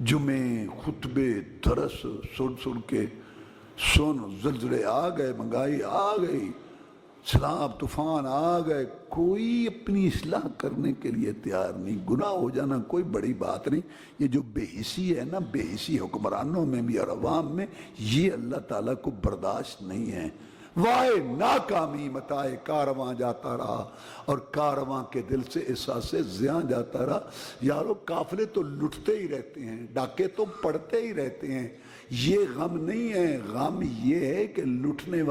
جمعے خطبے درس سن کے زلزلے آ گئے، مہنگائی آ گئی، سیلاب طوفان آ گئے، کوئی اپنی اصلاح کرنے کے لیے تیار نہیں۔ گناہ ہو جانا کوئی بڑی بات نہیں۔ یہ جو بے حسی ہے نا، بے حسی حکمرانوں میں بھی اور عوام میں، یہ اللہ تعالیٰ کو برداشت نہیں ہے۔ وائے ناکامی متائے کارواں جاتا رہا، اور کارواں کے دل سے احساس زیاں جاتا رہا۔ یارو قافلے تو لٹتے ہی رہتے ہیں، ڈاکے تو پڑتے ہی رہتے ہیں۔ یہ غم نہیں ہے، غم یہ ہے کہ لٹنے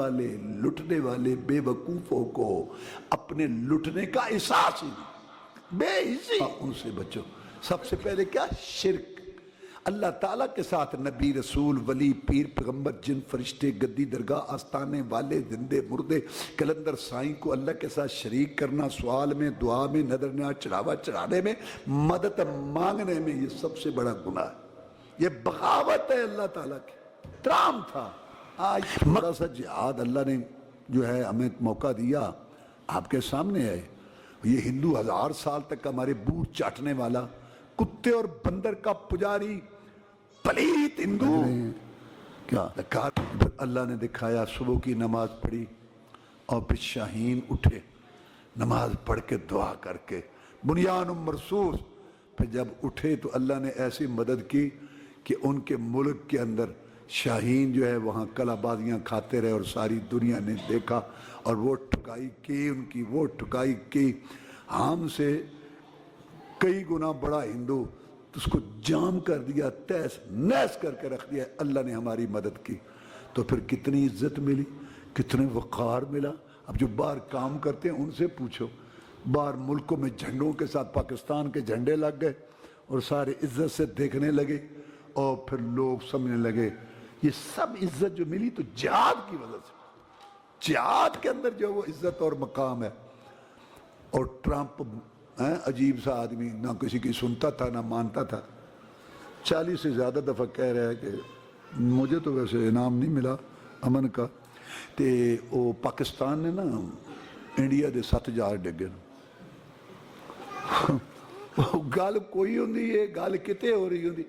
والے بے وقوفوں کو اپنے لٹنے کا احساس ہی نہیں، بے حسی۔ ان سے بچو۔ سب سے پہلے کیا؟ شرک۔ اللہ تعالیٰ کے ساتھ نبی، رسول، ولی، پیر، پیغمبر، جن، فرشتے، گدی، درگاہ، آستانے والے، زندے، مردے، کلندر، سائیں کو اللہ کے ساتھ شریک کرنا، سوال میں، دعا میں، نظر نیاز چڑھاوا چڑھانے میں، مدد مانگنے میں، یہ سب سے بڑا گناہ ہے۔ یہ بغاوت ہے اللہ تعالیٰ کی۔ احترام تھا۔ آج تھوڑا سا جہاد اللہ نے جو ہے ہمیں موقع دیا، آپ کے سامنے ہے۔ یہ ہندو 1000 سال تک ہمارے بوٹ چاٹنے والا، کتے اور بندر کا پجاری، پلیت ہندو، کیا اللہ نے دکھایا۔ صبح کی نماز پڑھی اور پھر شاہین اٹھے، نماز پڑھ کے دعا کر کے بنیان مرصوص۔ پھر جب اٹھے تو اللہ نے ایسی مدد کی کہ ان کے ملک کے اندر شاہین جو ہے وہاں کلا بازیاں کھاتے رہے، اور ساری دنیا نے دیکھا، اور وہ ٹھکائی کی ان کی، وہ ٹھکائی کی۔ ہم سے کئی گنا بڑا ہندو، اس کو جام کر دیا، تیس نیس کر کے رکھ دیا۔ اللہ نے ہماری مدد کی تو پھر کتنی عزت ملی، کتنے وقار ملا۔ اب جو باہر کام کرتے ہیں ان سے پوچھو، باہر ملکوں میں جھنڈوں کے ساتھ پاکستان کے جھنڈے لگ گئے، اور سارے عزت سے دیکھنے لگے، اور پھر لوگ سمجھنے لگے یہ سب عزت جو ملی تو جہاد کی وجہ سے۔ جہاد کے اندر جو وہ عزت اور مقام ہے۔ اور ٹرمپ عجیب سا آدمی، نہ کسی کی سنتا تھا نہ مانتا تھا، 40 سے زیادہ دفعہ کہہ رہا ہے کہ مجھے تو ویسے انعام نہیں ملا امن کا، تے وہ پاکستان نے نا انڈیا دے 7000 ڈگے۔ گل کوئی ہوندی ہے، گل کتے ہو رہی ہوندی،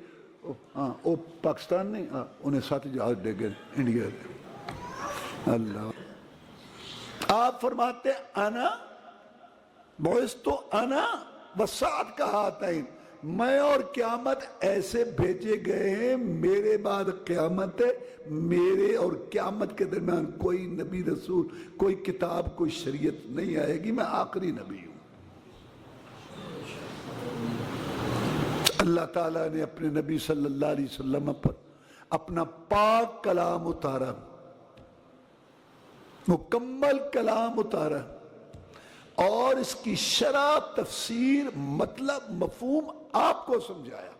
ہاں وہ پاکستان نے انہیں 7000 ڈگے انڈیا دے۔ اللہ آپ فرماتے انا بعثت انا وسعت کہاتین، میں اور قیامت ایسے بھیجے گئے ہیں، میرے بعد قیامت ہے، میرے اور قیامت کے درمیان کوئی نبی، رسول، کوئی کتاب، کوئی شریعت نہیں آئے گی، میں آخری نبی ہوں۔ اللہ تعالیٰ نے اپنے نبی صلی اللہ علیہ وسلم پر اپنا پاک کلام اتارا، مکمل کلام اتارا، اور اس کی شرح، تفسیر، مطلب، مفہوم آپ کو سمجھایا۔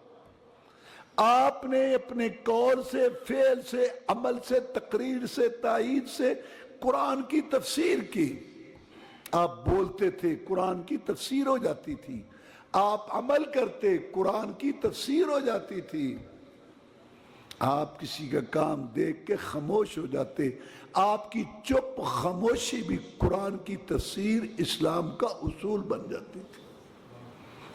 آپ نے اپنے قول سے، فعل سے، عمل سے، تقریر سے، تائید سے قرآن کی تفسیر کی۔ آپ بولتے تھے، قرآن کی تفسیر ہو جاتی تھی۔ آپ عمل کرتے، قرآن کی تفسیر ہو جاتی تھی۔ آپ کسی کا کام دیکھ کے خاموش ہو جاتے، آپ کی چپ خاموشی بھی قرآن کی تفسیر، اسلام کا اصول بن جاتی تھی۔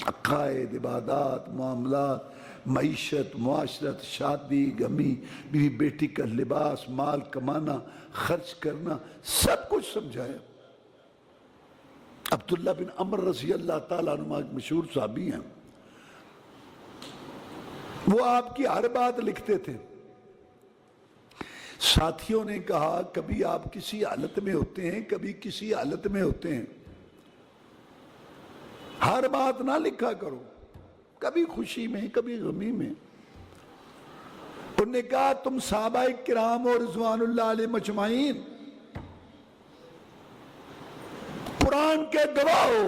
عقائد، عبادات، معاملات، معیشت، معاشرت، شادی، غمی، بیوی بیٹی کا لباس، مال کمانا، خرچ کرنا، سب کچھ سمجھایا۔ عبداللہ بن عمر رضی اللہ تعالیٰ عنہ ایک مشہور صحابی ہیں، وہ آپ کی ہر بات لکھتے تھے۔ ساتھیوں نے کہا کبھی آپ کسی حالت میں ہوتے ہیں، کبھی کسی حالت میں ہوتے ہیں، ہر بات نہ لکھا کرو، کبھی خوشی میں کبھی غمی میں۔ انہوں نے کہا تم صحابہ کرام اور رضوان اللہ علیہ مجمعین قرآن کے گواہ ہو،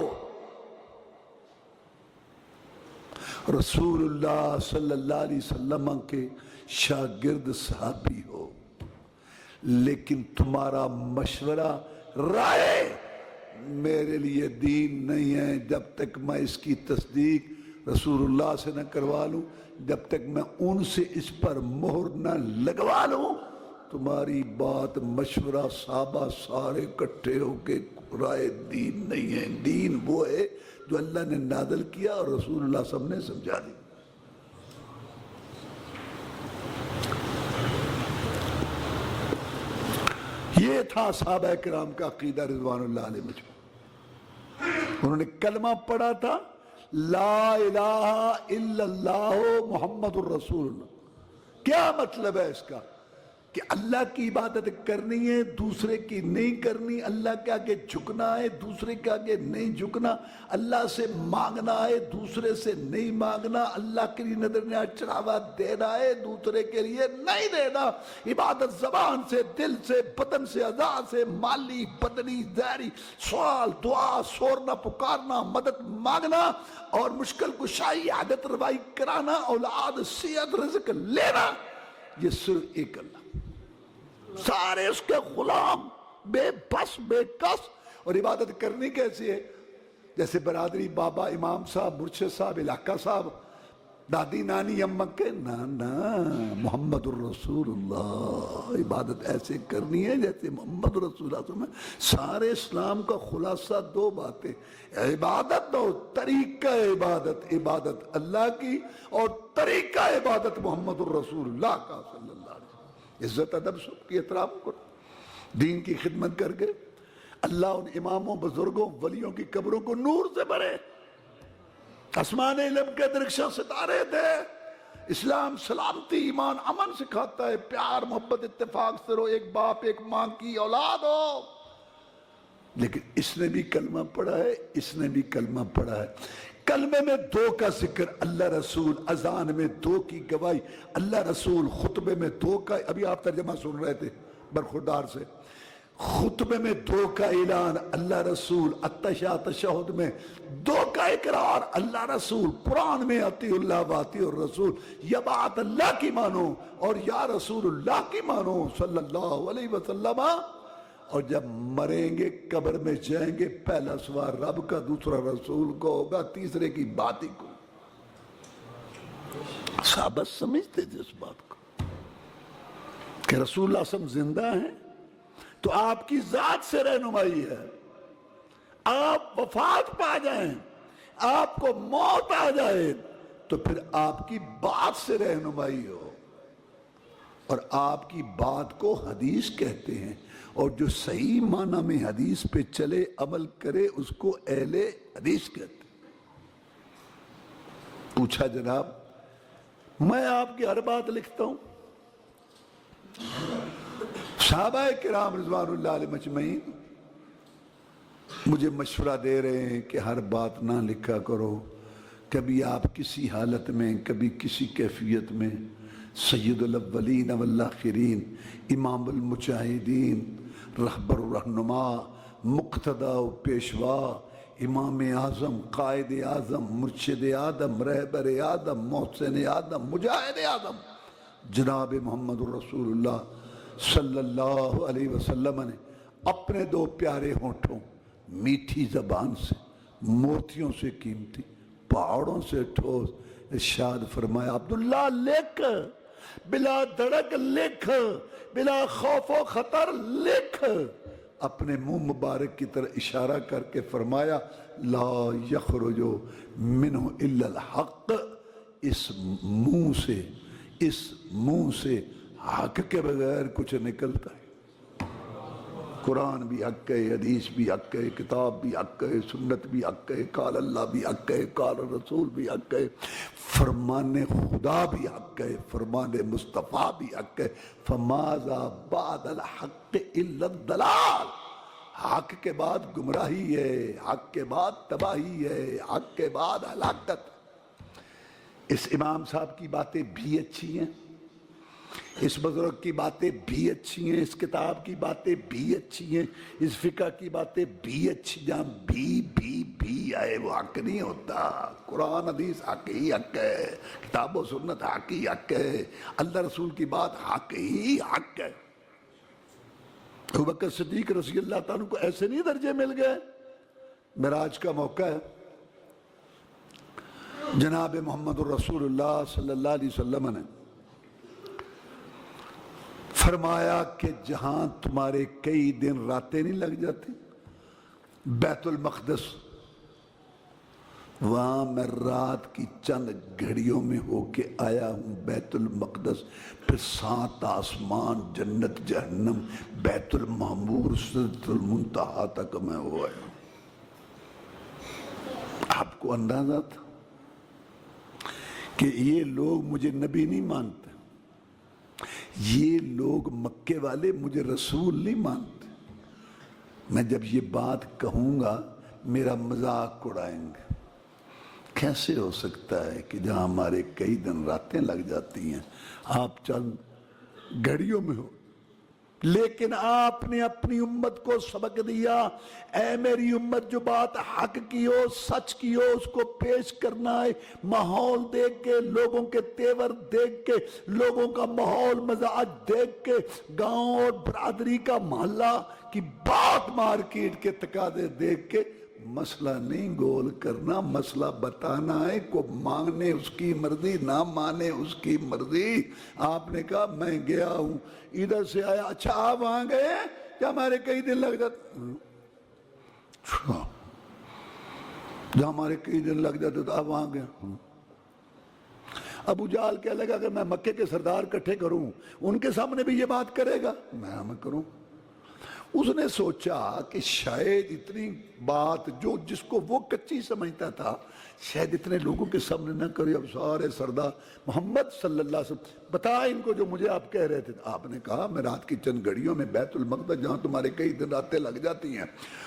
رسول اللہ صلی اللہ علیہ وسلم کے شاگرد صحابی ہو، لیکن تمہارا مشورہ، رائے میرے لیے دین نہیں ہے جب تک میں اس کی تصدیق رسول اللہ سے نہ کروا لوں، جب تک میں ان سے اس پر مہر نہ لگوا لوں۔ تمہاری بات، مشورہ، صحابہ سارے اکٹھے ہو کے رائے دین نہیں ہے۔ دین وہ ہے جو اللہ نے نازل کیا اور رسول اللہ صلی اللہ علیہ وسلم نے سمجھا دی۔ یہ تھا صحابہ کرام کا عقیدہ رضوان اللہ علیہ مجمعین۔ انہوں نے کلمہ پڑھا تھا لا الہ الا اللہ محمد الرسول اللہ۔ کیا مطلب ہے اس کا؟ کہ اللہ کی عبادت کرنی ہے، دوسرے کی نہیں کرنی، اللہ کے آگے جھکنا ہے، دوسرے کے آگے نہیں جھکنا، اللہ سے مانگنا ہے، دوسرے سے نہیں مانگنا، اللہ کے لیے نظر نیاز چڑھاوا دینا ہے، دوسرے کے لیے نہیں دینا۔ عبادت زبان سے، دل سے، بدن سے، اعضاء سے، مالی، بدنی، ظاہری، سوال، دعا، سورنا، پکارنا، مدد مانگنا اور مشکل کشائی، عادت روائی کرانا، اولاد، صحت، رزق لینا، یہ صرف ایک اللہ۔ سارے اس کے غلام، بے بس، بے کس۔ اور عبادت کرنی کیسی ہے؟ جیسے برادری، بابا، امام صاحب، مرشد صاحب، علاقہ صاحب، دادی، نانی، اماں کے نانا محمد الرسول اللہ۔ عبادت ایسے کرنی ہے جیسے محمد رسول اللہ میں۔ سارے اسلام کا خلاصہ دو باتیں، عبادت اور طریقہ عبادت۔ عبادت اللہ کی اور طریقہ عبادت محمد الرسول اللہ کا صلی اللہ علیہ وسلم۔ عزت ادب سب کی احترام کرو، دین کی خدمت کر کے اللہ ان اماموں، بزرگوں، ولیوں کی قبروں کو نور سے بھرے۔ آسمان علم کے درخشاں ستارے تھے۔ اسلام سلامتی، ایمان، امن سکھاتا ہے، پیار، محبت، اتفاق سے رہو، ایک باپ ایک ماں کی اولاد ہو۔ لیکن اس نے بھی کلمہ پڑھا ہے، اس نے بھی کلمہ پڑھا ہے۔ کلمے میں دو کا ذکر، اللہ رسول، اذان میں دو کی گواہی، اللہ رسول، خطبے میں دو کا، ابھی آپ ترجمہ سن رہے تھے برخوردار سے، خطبے میں دو کا اعلان، اللہ رسول، التشہد، تشہد میں دو کا اقرار، اللہ رسول، قرآن میں اطیع اللہ و اطیع الرسول، یا بات اللہ کی مانو اور یا رسول اللہ کی مانو صلی اللہ علیہ وسلم۔ اور جب مریں گے، قبر میں جائیں گے، پہلا سوال رب کا، دوسرا رسول کو ہوگا، تیسرے کی بات ہی کو۔ صحابہ سمجھتے تھے اس بات کو کہ رسول اللہ صلی اللہ علیہ وسلم زندہ ہیں تو آپ کی ذات سے رہنمائی ہے۔ آپ وفات پا جائیں، آپ کو موت آ جائے تو پھر آپ کی بات سے رہنمائی ہو، اور آپ کی بات کو حدیث کہتے ہیں، اور جو صحیح معنی میں حدیث پہ چلے، عمل کرے، اس کو اہل حدیث کہتے ہیں۔ پوچھا جناب، میں آپ کی ہر بات لکھتا ہوں؟ صحابہ کرام رضوان اللہ علیہ مجمعین مجھے مشورہ دے رہے ہیں کہ ہر بات نہ لکھا کرو، کبھی آپ کسی حالت میں، کبھی کسی کیفیت میں سید الاولین والآخرین، امام المجاہدین، رہبر الرہنما، مقتدی و پیشوا، امام اعظم، قائد اعظم، مرشد آدم، رہبر آدم، محسن آدم، مجاہد آدم، جناب محمد الرسول اللہ صلی اللہ علیہ وسلم نے اپنے دو پیارے ہونٹوں، میٹھی زبان سے، موتیوں سے قیمتی، پہاڑوں سے ٹھوس، ارشاد فرمایا، عبداللہ لکھ، بلا دھڑک لکھ، بلا خوف و خطر لکھ۔ اپنے منہ مبارک کی طرح اشارہ کر کے فرمایا، لا یخرج منہ الا الحق، اس منہ سے حق کے بغیر کچھ نکلتا ہے۔ قرآن بھی حق ہے، حدیث بھی حق ہے، کتاب بھی حق ہے، سنت بھی حق ہے، قال اللہ بھی حق ہے، قال رسول بھی حق ہے، فرمان خدا بھی حق ہے، فرمان مصطفیٰ بھی حق ہے۔ فماذا بعد الحق الا الضلال، حق کے بعد گمراہی ہے، حق کے بعد تباہی ہے، حق کے بعد ہلاکت۔ اس امام صاحب کی باتیں بھی اچھی ہیں، اس بزرگ کی باتیں بھی اچھی ہیں، اس کتاب کی باتیں بھی اچھی ہیں، اس فقہ کی باتیں بھی اچھی، جہاں بھی آئے وہ حق نہیں ہوتا۔ قرآن حدیث حق ہی حق ہے، کتاب و سنت حق ہی حق ہے، اللہ رسول کی بات حق ہی حق ہے۔ ابوبکر صدیق رضی اللہ تعالیٰ کو ایسے نہیں درجے مل گئے۔ معراج کا موقع ہے، جناب محمد الرسول اللہ صلی اللہ علیہ وسلم نے فرمایا کہ جہاں تمہارے کئی دن راتیں نہیں لگ جاتی، بیت المقدس وہاں میں رات کی چند گھڑیوں میں ہو کے آیا ہوں بیت المقدس، پھر 7 آسمان، جنت، جہنم، بیت المعمور، سدرۃ المنتہا تک میں ہو آیا ہوں۔ آپ کو اندازہ تھا کہ یہ لوگ مجھے نبی نہیں مانتے، یہ لوگ مکے والے مجھے رسول نہیں مانتے، میں جب یہ بات کہوں گا میرا مذاق اڑائیں گے۔ کیسے ہو سکتا ہے کہ جہاں ہمارے کئی دن راتیں لگ جاتی ہیں آپ چند گھڑیوں میں ہو؟ لیکن آپ نے اپنی امت کو سبق دیا، اے میری امت، جو بات حق کی ہو، سچ کی ہو، اس کو پیش کرنا ہے۔ ماحول دیکھ کے، لوگوں کے تیور دیکھ کے، لوگوں کا ماحول مزاج دیکھ کے، گاؤں اور برادری کا محلہ کی بات، مارکیٹ کے تقاضے دیکھ کے مسئلہ نہیں گول کرنا، مسئلہ بتانا ہے۔ کو ماننے اس کی مرضی، نہ مانے اس کی مرضی۔ آپ نے کہا میں گیا ہوں، ادھر سے آیا، اچھا آپ وہاں گئے ہیں کہ ہمارے کئی دن لگ جاتے؟ جہاں ہمارے کئی دن لگ جاتے تو آپ وہاں گئے؟ ابو جہل کہنے لگا کہ میں مکے کے سردار اکٹھے کروں، ان کے سامنے بھی یہ بات کرے گا؟ میں کروں۔ اس نے سوچا کہ شاید اتنی بات جس کو وہ کچی سمجھتا تھا شاید اتنے لوگوں کے سامنے نہ کرے۔ اب سارے سردار محمد صلی اللہ علیہ وسلم بتا ان کو جو مجھے آپ کہہ رہے تھے۔ آپ نے کہا میں رات کی چند گھڑیوں میں بیت المقدس، جہاں تمہارے کئی دن راتیں لگ جاتی ہیں،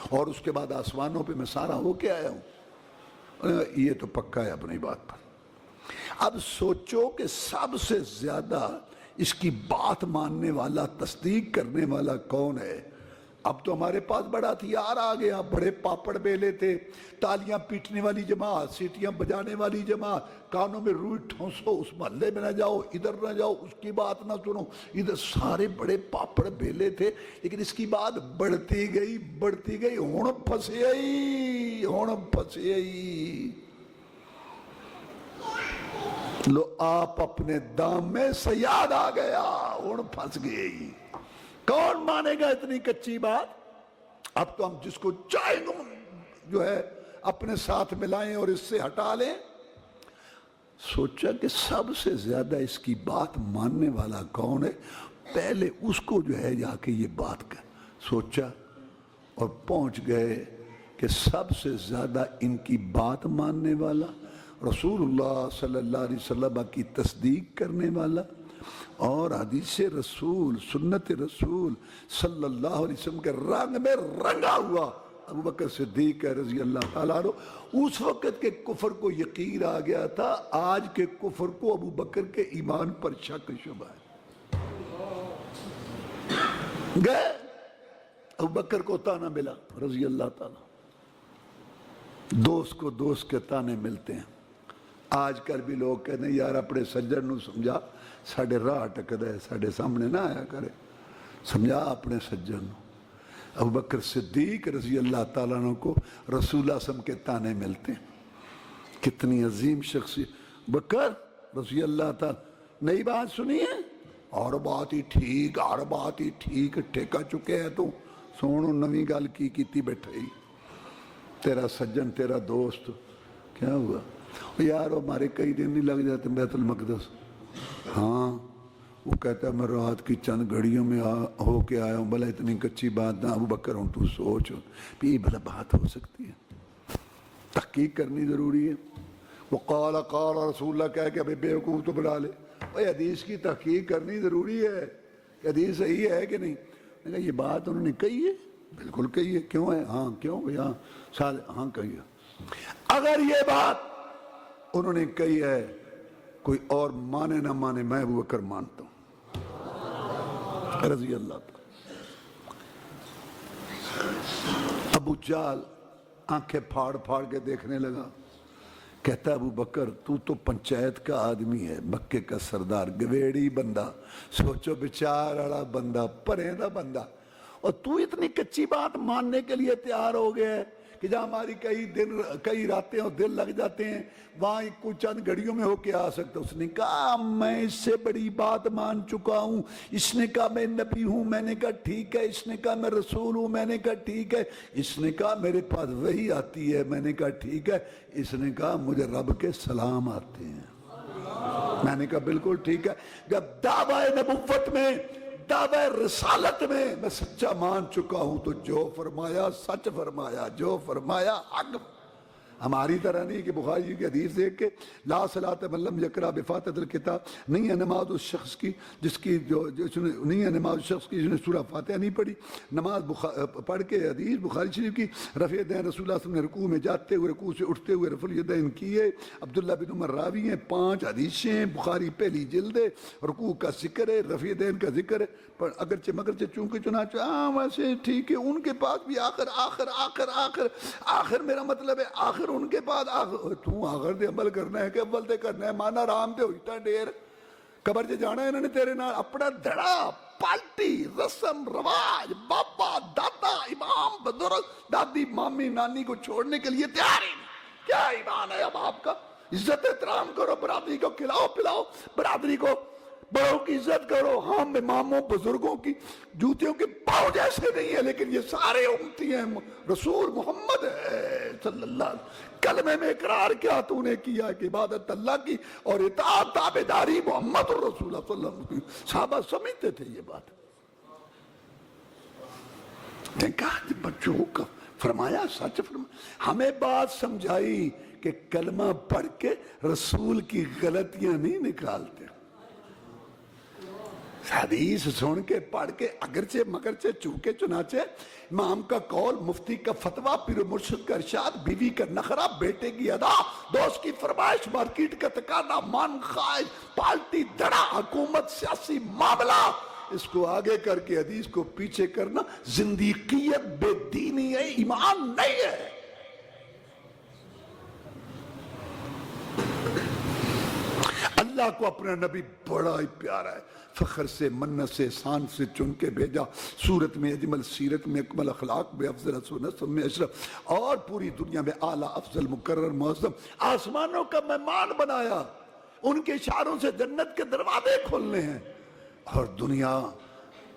اور اس کے بعد آسمانوں پہ میں سارا ہو کے آیا ہوں۔ یہ تو پکا ہے اپنی بات پر۔ اب سوچو کہ سب سے زیادہ اس کی بات ماننے والا، تصدیق کرنے والا کون ہے؟ اب تو ہمارے پاس بڑا ہتھیار آ گیا، بڑے پاپڑ بیلے تھے، تالیاں پیٹنے والی جماعت، سیٹیاں بجانے والی جماعت، کانوں میں روئی ٹھونسو، اس محلے میں نہ جاؤ، ادھر نہ جاؤ، اس کی بات نہ سنو، ادھر سارے بڑے پاپڑ بیلے تھے۔ لیکن اس کی بات بڑھتی گئی، بڑھتی گئی، ہون پھنسی آئی، ہون پھنسی آئی۔ لو آپ اپنے دام میں صیاد آ گیا، ہون پھنس گئی۔ کون مانے گا اتنی کچی بات؟ اب تو ہم جس کو چاہیں جو ہے اپنے ساتھ ملائیں اور اس سے ہٹا لیں۔ سوچا کہ سب سے زیادہ اس کی بات ماننے والا کون ہے، پہلے اس کو جو ہے جا کے یہ بات کر سوچا، اور پہنچ گئے کہ سب سے زیادہ ان کی بات ماننے والا، رسول اللہ صلی اللہ علیہ وسلم کی تصدیق کرنے والا، اور حدیث رسول، سنت رسول صلی اللہ علیہ وسلم کے رنگ میں رنگا ہوا ابو بکر صدیق رضی اللہ تعالیٰ عنہ۔ اس وقت کے کفر کو یقین آ گیا تھا، آج کے کفر کو ابو بکر کے ایمان پر شک شبہ ہے۔ گئے ابو بکر کو تانا ملا رضی اللہ تعالیٰ۔ دوست کو دوست کے تانے ملتے ہیں۔ آج کل بھی لوگ کہتے ہیں یار اپنے سجن نو سمجھا، ساڑھے راہ ٹکدا ہے، ساڑھے سامنے نہ آیا کرے، سمجھا اپنے سجن نو۔ ابو بکر صدیق رضی اللہ تعالیٰ عنہ کو رسول اللہ صلی اللہ علیہ وسلم کے تانے ملتے ہیں۔ کتنی عظیم شخصیت بکر رضی اللہ تعالیٰ، نئی بات سنی ہے؟ اور بات ہی ٹھیک، اور بات ہی ٹھیک، ٹھیکا چکے ہیں تو سونو نوی گل کی بیٹھے ہی، تیرا سجن، تیرا دوست کیا ہوا؟ یار ہمارے کئی دن نہیں لگ جاتے بیت المقدس۔ ہاں وہ کہتا ہے میں رات کی چند گھڑیوں میں ہو کے آیا ہوں، بھلا اتنی کچی بات نہ ابو بکر ہوں تو سوچ بھی یہ بھلا بات ہو سکتی ہے؟ تحقیق کرنی ضروری ہے۔ وہ قال رسول اللہ کہہ کہ ابھی بیوقوف تو بلا لے، بھائی حدیث کی تحقیق کرنی ضروری ہے کہ حدیث صحیح ہے کہ نہیں۔ میں کہا یہ بات انہوں نے کہی ہے، بالکل کہی ہے، کیوں ہے؟ ہاں کیوں بھائی؟ ہاں کہی ہے۔ اگر یہ بات انہوں نے کہی ہے، کوئی اور مانے نہ مانے، میں ابو بکر مانتا ہوں رضی اللہ تعالیٰ۔ ابو جہل آنکھیں پھاڑ پھاڑ کے دیکھنے لگا، کہتا ابو بکر تو پنچایت کا آدمی ہے، مکے کا سردار، گویڑی بندہ، سوچو بچار والا بندہ، پرہیندہ بندہ، اور تو اتنی کچی بات ماننے کے لیے تیار ہو گیا ہے کہ جہاں ہماری کئی راتیں اور دل لگ جاتے ہیں وہاں کچھ چند گھڑیوں میں ہو کے آ سکتا. اس نے کہا میں اس سے بڑی بات مان چکا ہوں. اس نے کہا میں نبی ہوں. میں نے کہا ٹھیک ہے. اس نے کہا میں رسول ہوں. میں نے کہا ٹھیک ہے. اس نے کہا میرے پاس وحی آتی ہے. میں نے کہا ٹھیک ہے. اس نے کہا مجھے رب کے سلام آتے ہیں. میں نے کہا بالکل ٹھیک ہے. جب دعویٰ نبوت میں دعویٰ رسالت میں سچا مان چکا ہوں تو جو فرمایا سچ فرمایا, جو فرمایا حق. ہماری طرح نہیں کہ بخاری جی کی حدیث دیکھ کے لا صلاۃ من لم یقرأ بفاتحۃ الکتاب, نہیں ہے نماز اس شخص کی نہیں ہے نماز اس شخص کی جس نے سورہ فاتحہ نہیں پڑھی. نماز پڑھ کے حدیث بخاری شریف کی رفع دین رسول اللہ صلی اللہ علیہ وسلم نے رکوع میں جاتے ہوئے رکوع سے اٹھتے ہوئے رفع الیدین کیے. عبداللہ بن عمر راوی ہیں, 5 حدیثیں ہیں, بخاری پہلی جلد ہے. رکوع کا ذکر ہے, رفع دین کا ذکر ہے, پر اگرچہ مگرچہ چونکہ چنانچہ ویسے ٹھیک ہے. ان کے پاس بھی آخر میرا مطلب ہے آخر ان کے بعد تو آخر دے عمل کرنا ہے کہ اول دے کرنا ہے. مانا رام دے ہوئیتا ڈیر قبر جے جانا ہے انہوں نے تیرے نال اپنا دھڑا پالٹی رسم رواج بابا دادا امام بزرگ دادی مامی نانی کو چھوڑنے کے لیے تیار ہی نہیں. کیا ایمان ہے اب آپ کا؟ عزت احترام کرو, برادری کو کھلاؤ پلاؤ, برادری کو بڑوں کی عزت کرو. ہم اماموں بزرگوں کی جوتیوں کے پاؤں جیسے نہیں ہے, لیکن یہ سارے امتی ہیں. رسول محمد ہے صلی اللہ علیہ وسلم. کلمے میں اقرار کیا تو نے کیا کہ عبادت اللہ کی اور اطاعت تابعداری محمد الرسول صلی اللہ علیہ وسلم. صحابہ سمجھتے تھے یہ بات. کہا بچوں کا فرمایا سچ فرمایا. ہمیں بات سمجھائی کہ کلمہ پڑھ کے رسول کی غلطیاں نہیں نکالتے. حدیث سن کے پڑھ کے اگرچہ مگرچہ چونکہ چنانچہ امام کا قول, مفتی کا فتویٰ, پیر مرشد کا ارشاد, بیوی کا نخرہ, بیٹے کی ادا, دوست کی فرمائش, مارکیٹ کا تقاضا, مان خواہش, پارٹی دھڑا, حکومت, سیاسی معاملہ, اس کو آگے کر کے حدیث کو پیچھے کرنا زندیقیت, بے دینی ہے, ایمان نہیں ہے. اللہ کو اپنا نبی بڑا ہی پیارا ہے. فخر سے, منت سے, احسان سے چن کے بھیجا. صورت میں اجمل, سیرت میں اکمل, اخلاق میں افضل, نسب میں اشرف, اور پوری دنیا میں اعلیٰ, افضل, مکرر, معظم. آسمانوں کا مہمان بنایا. ان کے اشاروں سے جنت کے دروازے کھولنے ہیں اور دنیا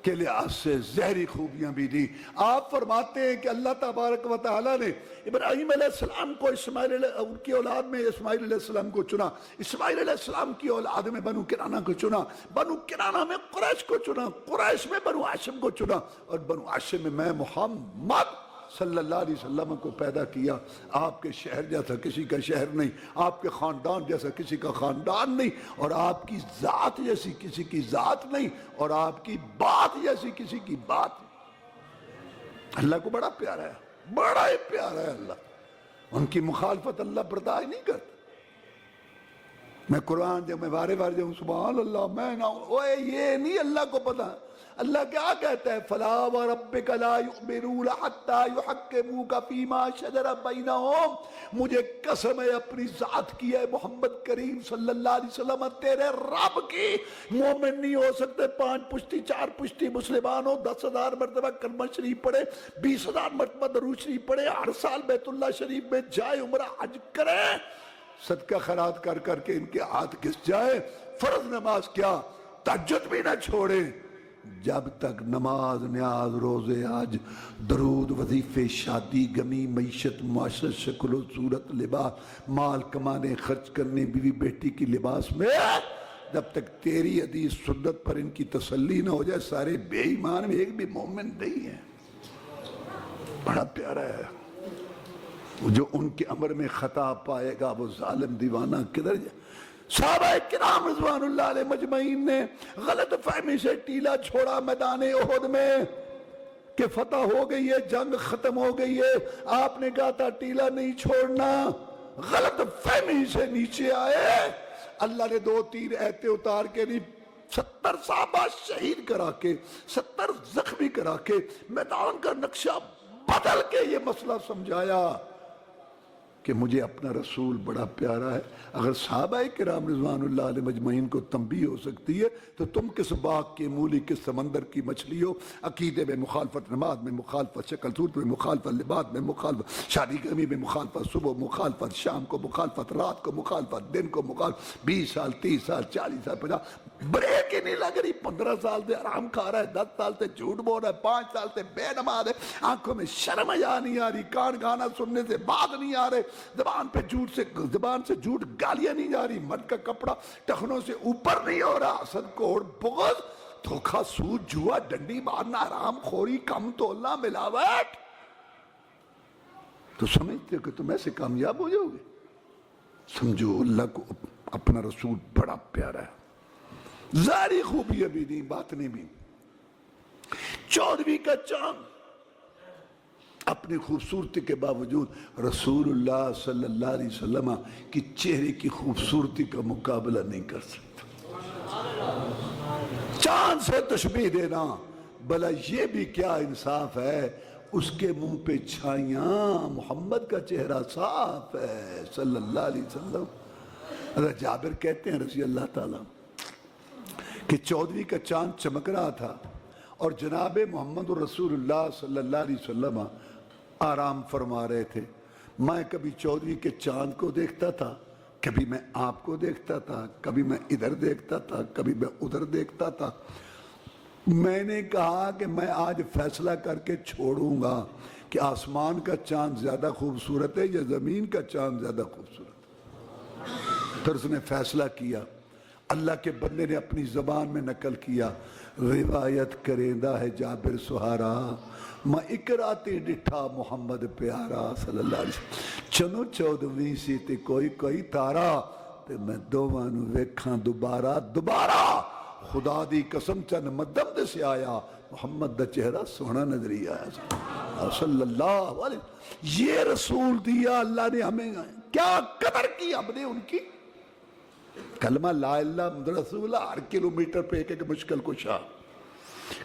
کے لحاظ سے زہری خوبیاں بھی دی. آپ فرماتے ہیں کہ اللہ تبارک و تعالیٰ نے ابراہیم علیہ السلام کو ان کی اولاد میں اسماعیل علیہ السلام کو چنا. اسماعیل علیہ السلام کی اولاد میں بنو کنانہ کو چنا. بنو کنانہ میں قریش کو چنا. قریش میں بنو ہاشم کو چنا. اور بنو ہاشم میں محمد صلی اللہ علیہ وسلم کو پیدا کیا. آپ کے شہر جیسا کسی کا شہر نہیں, آپ کے خاندان جیسا کسی کا خاندان نہیں, اور آپ کی ذات جیسی کسی کی ذات نہیں, اور آپ کی بات جیسی کسی کی بات نہیں. اللہ کو بڑا پیارا ہے, بڑا ہی پیارا ہے اللہ. ان کی مخالفت اللہ برداشت نہیں کرتا. میں قرآن جب میں بارے بار جاؤں سبحان اللہ, میں نہ یہ نہیں اللہ کو پتا. اللہ کیا کہتا ہے؟ فَلَا وَرَبِّكَ لَا يُؤْمِنُونَ حَتَّى يُحَكِّمُوكَ فِي مَا شَجَرَ بَيْنَهُمْ. مجھے قسم ہے اپنی ذات کی ہے محمد کریم صلی اللہ علیہ وسلم, تیرے رب کی, مومن نہیں ہو سکتے 5 پشتی 4 پشتی مسلمان ہو, 10,000 مرتبہ کلمہ شریف پڑھے, 20,000 مرتبہ درود شریف پڑھے, ہر سال بیت اللہ شریف میں جائے, عمرہ حج کرے, صدقہ خیرات کر کر کے ان کے ہاتھ گھس جائے, فرض نماز کیا تہجد بھی نہ چھوڑے, جب تک نماز, نیاز, روزے, حج, درود, وظیفے, شادی, غمی, معیشت, معاشرت, شکل و صورت, لباس, مال کمانے, خرچ کرنے, بیوی بیٹی کی لباس میں, جب تک تیری حدیث سنت پر ان کی تسلی نہ ہو جائے, سارے بے ایمان میں ایک بھی مومن نہیں ہے. بڑا پیارا ہے. جو ان کے امر میں خطا پائے گا وہ ظالم دیوانہ کدھر جائے. صحابہ کرام رضوان اللہ علیہ مجمعین نے غلط فہمی سے ٹیلا چھوڑا میدان احد میں کہ فتح ہو گئی ہے, جنگ ختم ہو گئی ہے. آپ نے کہا تھا ٹیلا نہیں چھوڑنا. غلط فہمی سے نیچے آئے. اللہ نے 2 تیر ایتے اتار کے نہیں, 70 صحابہ شہید کرا کے, 70 زخمی کرا کے, میدان کا نقشہ بدل کے یہ مسئلہ سمجھایا کہ مجھے اپنا رسول بڑا پیارا ہے۔ اگر صحابہ کرام رضوان اللہ علیہ مجمعین کو تنبیہ ہو سکتی ہے تو تم کس باغ کی مولی، کس سمندر کی مچھلی ہو؟ عقیدے میں مخالفت، نماز میں مخالفت، شکل صورت میں مخالفت، لباس میں مخالفت، شادی گرمی میں مخالفت، صبح مخالفت، شام کو مخالفت، رات کو مخالفت، دن کو مخالفت، 20 سال 30 سال 40 سال 50 بریک ہی نہیں لگ رہی، 15 سال سے حرام کھا رہا ہے، 10 سال سے جھوٹ بول رہا ہے، 5 سال سے بے نماز ہے، آنکھوں میں شرم حیا نہیں آ رہی، کان گانا سننے سے بات نہیں آ رہے، زبان سے جھوٹ گالیاں نہیں جا رہی، مرد کا کپڑا ٹخنوں سے اوپر نہیں ہو رہا، حسد کوڑ بغض دھوکہ سود جوا ڈنڈی مارنا حرام خوری کم تولنا ملاوٹ، تو سمجھتے ہو کہ تم ایسے کامیاب ہو جاؤ گے؟ سمجھو اللہ کو اپنا رسول بڑا پیارا ہے، ظاہری خوبی ابھی نہیں، باطنی بھی۔ 14ویں کا چاند اپنی خوبصورتی کے باوجود رسول اللہ صلی اللہ علیہ وسلم کی چہرے کی خوبصورتی کا مقابلہ نہیں کر سکتا۔ چاند سے تشبیہ دینا بھلا یہ بھی کیا انصاف ہے؟ اس کے منہ پہ چھائیاں، محمد کا چہرہ صاف ہے صلی اللہ علیہ وسلم۔ حضرت جابر کہتے ہیں رضی اللہ تعالیٰ کہ 14ویں کا چاند چمک رہا تھا اور جناب محمد رسول اللہ صلی اللہ علیہ وسلم آرام فرما رہے تھے۔ میں کبھی 14ویں کے چاند کو دیکھتا تھا، کبھی میں آپ کو دیکھتا تھا، کبھی میں ادھر دیکھتا تھا، کبھی میں ادھر دیکھتا تھا۔ میں نے کہا کہ میں آج فیصلہ کر کے چھوڑوں گا کہ آسمان کا چاند زیادہ خوبصورت ہے یا زمین کا چاند زیادہ خوبصورت ہے۔ پھر اس نے فیصلہ کیا، اللہ کے بندے نے اپنی زبان میں نقل کیا، روایت کریندہ ہے جابر سہارا، میں اکراتی ڈٹھا محمد پیارا صلی اللہ علیہ وسلم، چنو 14ویں سی تے کوئی کوئی تارا تے میں دوواں نو ویکھاں دوبارہ دوبارہ، خدا دی قسم چند مدم دے سے آیا، محمد دا چہرہ سونا نظری آیا صلی اللہ علیہ وسلم۔ یہ رسول دیا اللہ نے ہمیں، کیا قدر کی ہم نے ان کی۔ کلمہ لا الہ محمد رسول اللہ ہر کلومیٹر پہ ایک مشکل کشا،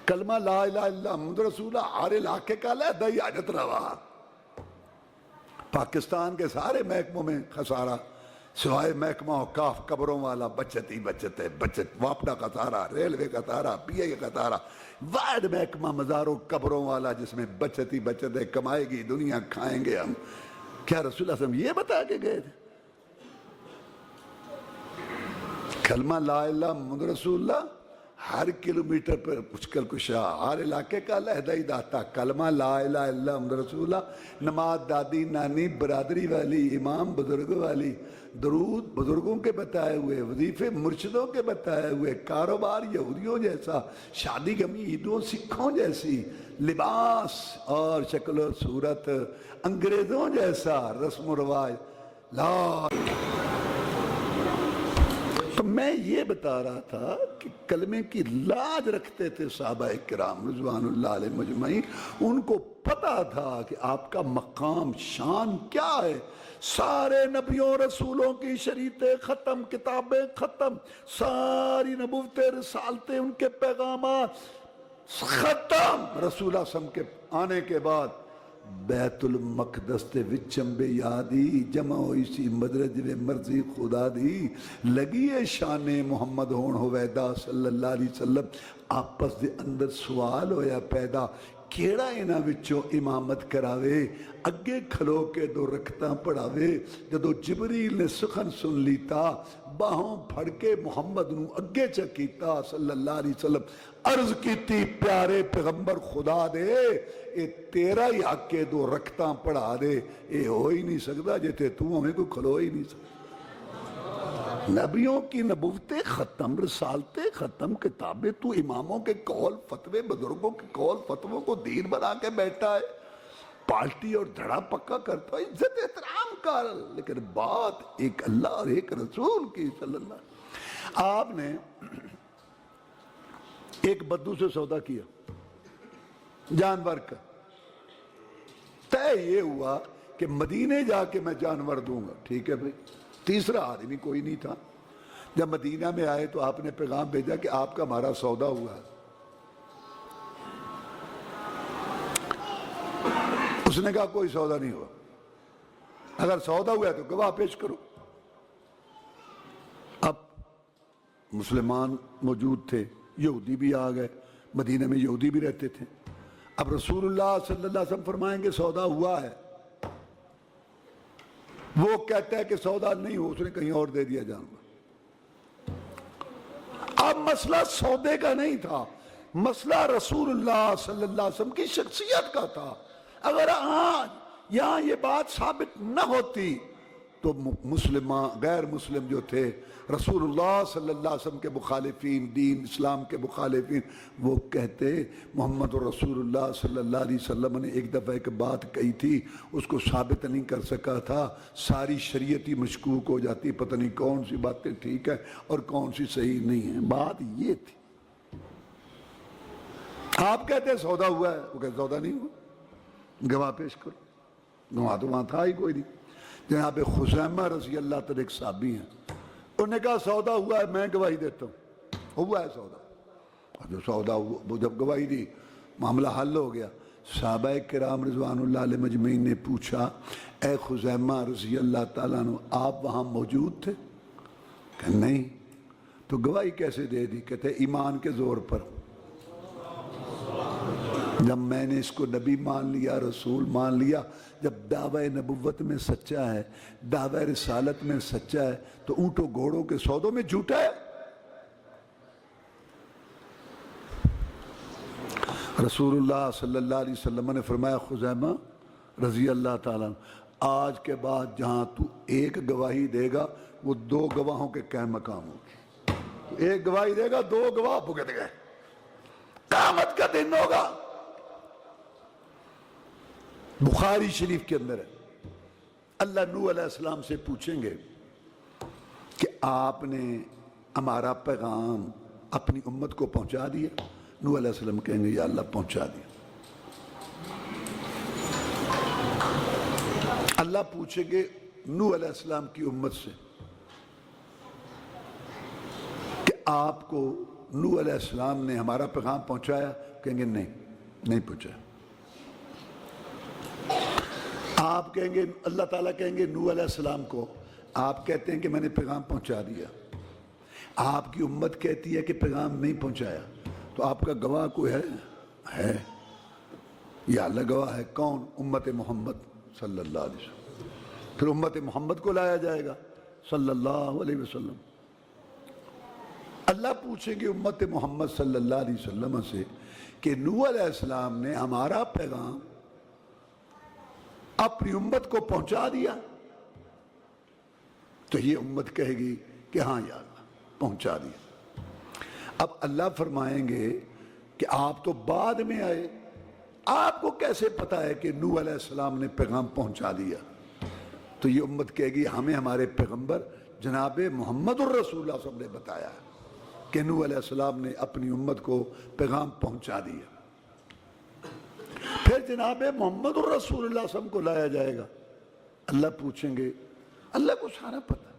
کلمہ لا الہ الا محمد رسول اللہ ہر علاقے کا لہدہ حاجت روا۔ پاکستان کے سارے محکموں میں خسارہ، سوائے محکمہ اوقاف قبروں والا بچت ہی بچت ہے، بچت واپڈا کا خسارہ، ریلوے کا خسارہ، پی آئی کا خسارہ، واحد محکمہ مزاروں قبروں والا جس میں بچت ہی بچت ہے، کمائے گی دنیا کھائیں گے ہم۔ کیا رسول اللہ صلی اللہ علیہ وسلم یہ بتا کے گئے تھے؟ کلمہ لا الہ محمد رسول اللہ ہر کلومیٹر پر مشکل کشا، ہر علاقے کا لہدہ ہی داتا، کلمہ لا الہ الا محمد رسول اللہ، نماز دادی نانی برادری والی، امام بزرگ والی، درود بزرگوں کے بتائے ہوئے، وظیفے مرشدوں کے بتائے ہوئے، کاروبار یہودیوں جیسا، شادی غمی عیدوں سکھوں جیسی، لباس اور شکل و صورت انگریزوں جیسا، رسم و رواج لا۔ تو میں یہ بتا رہا تھا کہ کلمے کی لاج رکھتے تھے صحابہ کرام رضوان اللہ علیہ مجمعین، ان کو پتا تھا کہ آپ کا مقام شان کیا ہے۔ سارے نبیوں رسولوں کی شریعتیں ختم، کتابیں ختم، ساری نبوتیں رسالتیں ان کے پیغامات ختم۔ رسول اللہ صلی اللہ علیہ وسلم کے آنے کے بعد بیت المقدس تے وچم بے یادی جمع ہوئی سی مدرج وے مرضی خدا دی، لگی ہے شان محمد ہون ہویدہ صلی اللہ علیہ وسلم۔ آپس دے اندر سوال ہویا پیدا، کیڑا انہاں وچوں امامت کراوے، اگے کھلو کے دو رکھتاں پڑھاوے۔ جدو جبریل نے سخن سن لیتا، باہوں پھڑ کے محمد نو اگے چکیتا صلی اللہ علیہ وسلم، عرض کیتی پیارے پیغمبر خدا دے، اے تیرا ہی حق کے دو رکھتاں پڑھا دے، اے ہو ہی نہیں سکتا جتے تو ہمیں کوئی کھلو ہی نہیں سکتا۔ نبیوں کی نبوتیں ختم، رسالتیں ختم، کتابیں، تو اماموں کے قول فتوے، بزرگوں کے قول فتووں کو دین بنا کے بیٹھا ہے، پالٹی اور دھڑا پکا کرتا ہے، عزت احترام کر، لیکن بات ایک اللہ اور ایک رسول کی صلی اللہ علیہ وسلم۔ آپ نے ایک بدو سے سودا کیا جانور کا، طے یہ ہوا کہ مدینے جا کے میں جانور دوں گا، ٹھیک ہے بھائی۔ تیسرا آدمی کوئی نہیں تھا، جب مدینہ میں آئے تو آپ نے پیغام بھیجا کہ آپ کا ہمارا سودا ہوا ہے۔ اس نے کہا کوئی سودا نہیں ہوا۔ اگر سودا ہوا ہے تو گواہ پیش کرو۔ اب مسلمان موجود تھے، یہودی بھی آ گئے، مدینہ میں یہودی بھی رہتے تھے۔ اب رسول اللہ صلی اللہ علیہ وسلم فرمائیں گے سودا ہوا ہے، وہ کہتا ہے کہ سودا نہیں ہو، اس نے کہیں اور دے دیا جانور۔ اب مسئلہ سودے کا نہیں تھا، مسئلہ رسول اللہ صلی اللہ علیہ وسلم کی شخصیت کا تھا۔ اگر آج یہاں یہ بات ثابت نہ ہوتی تو غیر مسلم جو تھے رسول اللہ صلی اللہ علیہ وسلم کے مخالفین، دین اسلام کے مخالفین، وہ کہتے محمد رسول اللہ صلی اللہ علیہ وسلم نے ایک دفعہ ایک بات کہی تھی، اس کو ثابت نہیں کر سکا تھا، ساری شریعت ہی مشکوک ہو جاتی، پتہ نہیں کون سی باتیں ٹھیک ہے اور کون سی صحیح نہیں ہیں۔ بات یہ تھی۔ آپ کہتے ہیں سودا ہوا ہے، وہ کہتے سودا نہیں ہوا، گواہ پیش کرو۔ گواہ تو وہاں تھا ہی کوئی نہیں۔ جناب خزیمہ رضی اللہ تعالیٰ ایک صحابی ہیں، انہوں نے کہا سودا ہوا ہے، میں گواہی دیتا ہوں، ہوا ہے سودا۔ اور جو سودا ہوا، جب گواہی دی معاملہ حل ہو گیا۔ صحابہ کرام رضوان اللہ علیہ مجمعین نے پوچھا اے خزیمہ رضی اللہ تعالیٰ عنہ آپ وہاں موجود تھے؟ کہ نہیں۔ تو گواہی کیسے دے دی؟ کہتے ایمان کے زور پر۔ جب میں نے اس کو نبی مان لیا، رسول مان لیا، جب دعوی نبوت میں سچا ہے، دعوی رسالت میں سچا ہے، تو اونٹوں گھوڑوں کے سودوں میں جھوٹا ہے؟ رسول اللہ صلی اللہ علیہ وسلم نے فرمایا خزیمہ رضی اللہ تعالیٰ آج کے بعد جہاں تو ایک گواہی دے گا وہ دو گواہوں کے قائم مقام ہوگی۔ ایک گواہی دے گا، دو گواہ بھگت گئے، قیامت کا دن ہوگا۔ بخاری شریف کے اندر ہے، اللہ نوح علیہ السلام سے پوچھیں گے کہ آپ نے ہمارا پیغام اپنی امت کو پہنچا دیا؟ نوح علیہ السلام کہیں گے یا اللہ پہنچا دیا۔ اللہ پوچھیں گے نوح علیہ السلام کی امت سے کہ آپ کو نوح علیہ السلام نے ہمارا پیغام پہنچایا؟ کہیں گے نہیں پہنچایا۔ آپ کہیں گے، اللہ تعالیٰ کہیں گے نوح علیہ السلام کو آپ کہتے ہیں کہ میں نے پیغام پہنچا دیا، آپ کی امت کہتی ہے کہ پیغام نہیں پہنچایا، تو آپ کا گواہ کوئی ہے؟ یا اللہ گواہ ہے۔ کون؟ امت محمد صلی اللہ علیہ وسلم۔ پھر امت محمد کو لایا جائے گا صلی اللہ علیہ وسلم۔ اللہ پوچھیں گے امت محمد صلی اللہ علیہ وسلم سے کہ نوح علیہ السلام نے ہمارا پیغام اپنی امت کو پہنچا دیا؟ تو یہ امت کہے گی کہ ہاں یا اللہ پہنچا دیا۔ اب اللہ فرمائیں گے کہ آپ تو بعد میں آئے، آپ کو کیسے پتا ہے کہ نوح علیہ السلام نے پیغام پہنچا دیا؟ تو یہ امت کہے گی ہمیں ہمارے پیغمبر جناب محمد الرسول اللہ صلی اللہ علیہ وسلم نے بتایا کہ نوح علیہ السلام نے اپنی امت کو پیغام پہنچا دیا۔ پھر جناب محمد الرسول اللہ صلی اللہ علیہ وسلم کو لایا جائے گا، اللہ پوچھیں گے، اللہ کو سارا پتہ،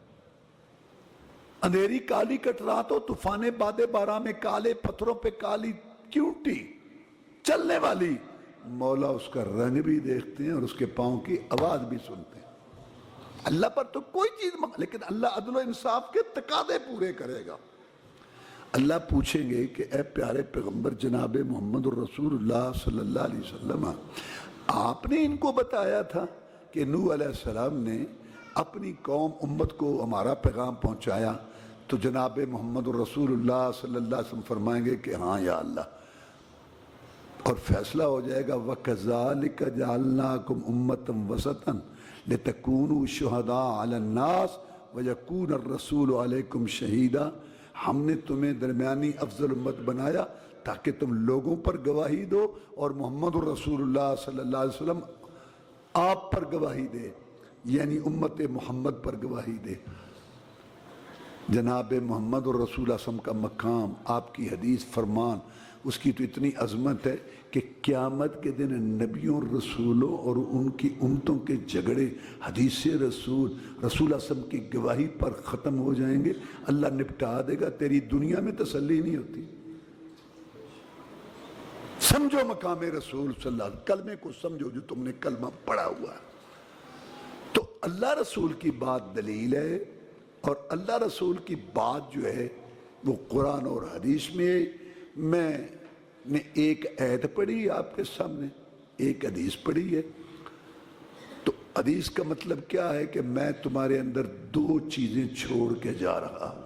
اندھیری کالی کٹرات ہو، طوفان باد بارہ میں کالے پتھروں پہ کالی چیونٹی چلنے والی، مولا اس کا رنگ بھی دیکھتے ہیں اور اس کے پاؤں کی آواز بھی سنتے ہیں۔ اللہ پر تو کوئی چیز لیکن اللہ عدل و انصاف کے تقاضے پورے کرے گا۔ اللہ پوچھیں گے کہ اے پیارے پیغمبر جناب محمد الرسول اللہ صلی اللہ علیہ وسلم، آپ نے ان کو بتایا تھا کہ نوح علیہ السلام نے اپنی قوم امت کو ہمارا پیغام پہنچایا؟ تو جناب محمد الرسول اللہ صلی اللہ علیہ وسلم فرمائیں گے کہ ہاں یا اللہ، اور فیصلہ ہو جائے گا وَكَذَلِكَ جَعَلْنَاكُمْ أُمَّةً وَسَطًا لِتَكُونُوا شُهَدَاءَ عَلَى النَّاسِ وَيَكُونَ الرَّسُولُ عَلَيْكُمْ شَهِيدًا، ہم نے تمہیں درمیانی افضل امت بنایا تاکہ تم لوگوں پر گواہی دو اور محمد الرسول اللہ صلی اللہ علیہ وسلم آپ پر گواہی دے، یعنی امت محمد پر گواہی دے۔ جناب محمد الرسول اللہ صلی اللہ علیہ وسلم کا مقام، آپ کی حدیث فرمان، اس کی تو اتنی عظمت ہے کہ قیامت کے دن نبیوں رسولوں اور ان کی امتوں کے جھگڑے حدیث رسول اللہ صلی اللہ علیہ وسلم کی گواہی پر ختم ہو جائیں گے، اللہ نپٹا دے گا، تیری دنیا میں تسلی نہیں ہوتی۔ سمجھو مقام رسول صلی اللہ علیہ وسلم، کلمے کو سمجھو جو تم نے کلمہ پڑھا ہوا ہے۔ تو اللہ رسول کی بات دلیل ہے، اور اللہ رسول کی بات جو ہے وہ قرآن اور حدیث میں میں نے ایک آیت پڑھی آپ کے سامنے، ایک حدیث پڑھی ہے۔ تو حدیث کا مطلب کیا ہے کہ میں تمہارے اندر دو چیزیں چھوڑ کے جا رہا ہوں،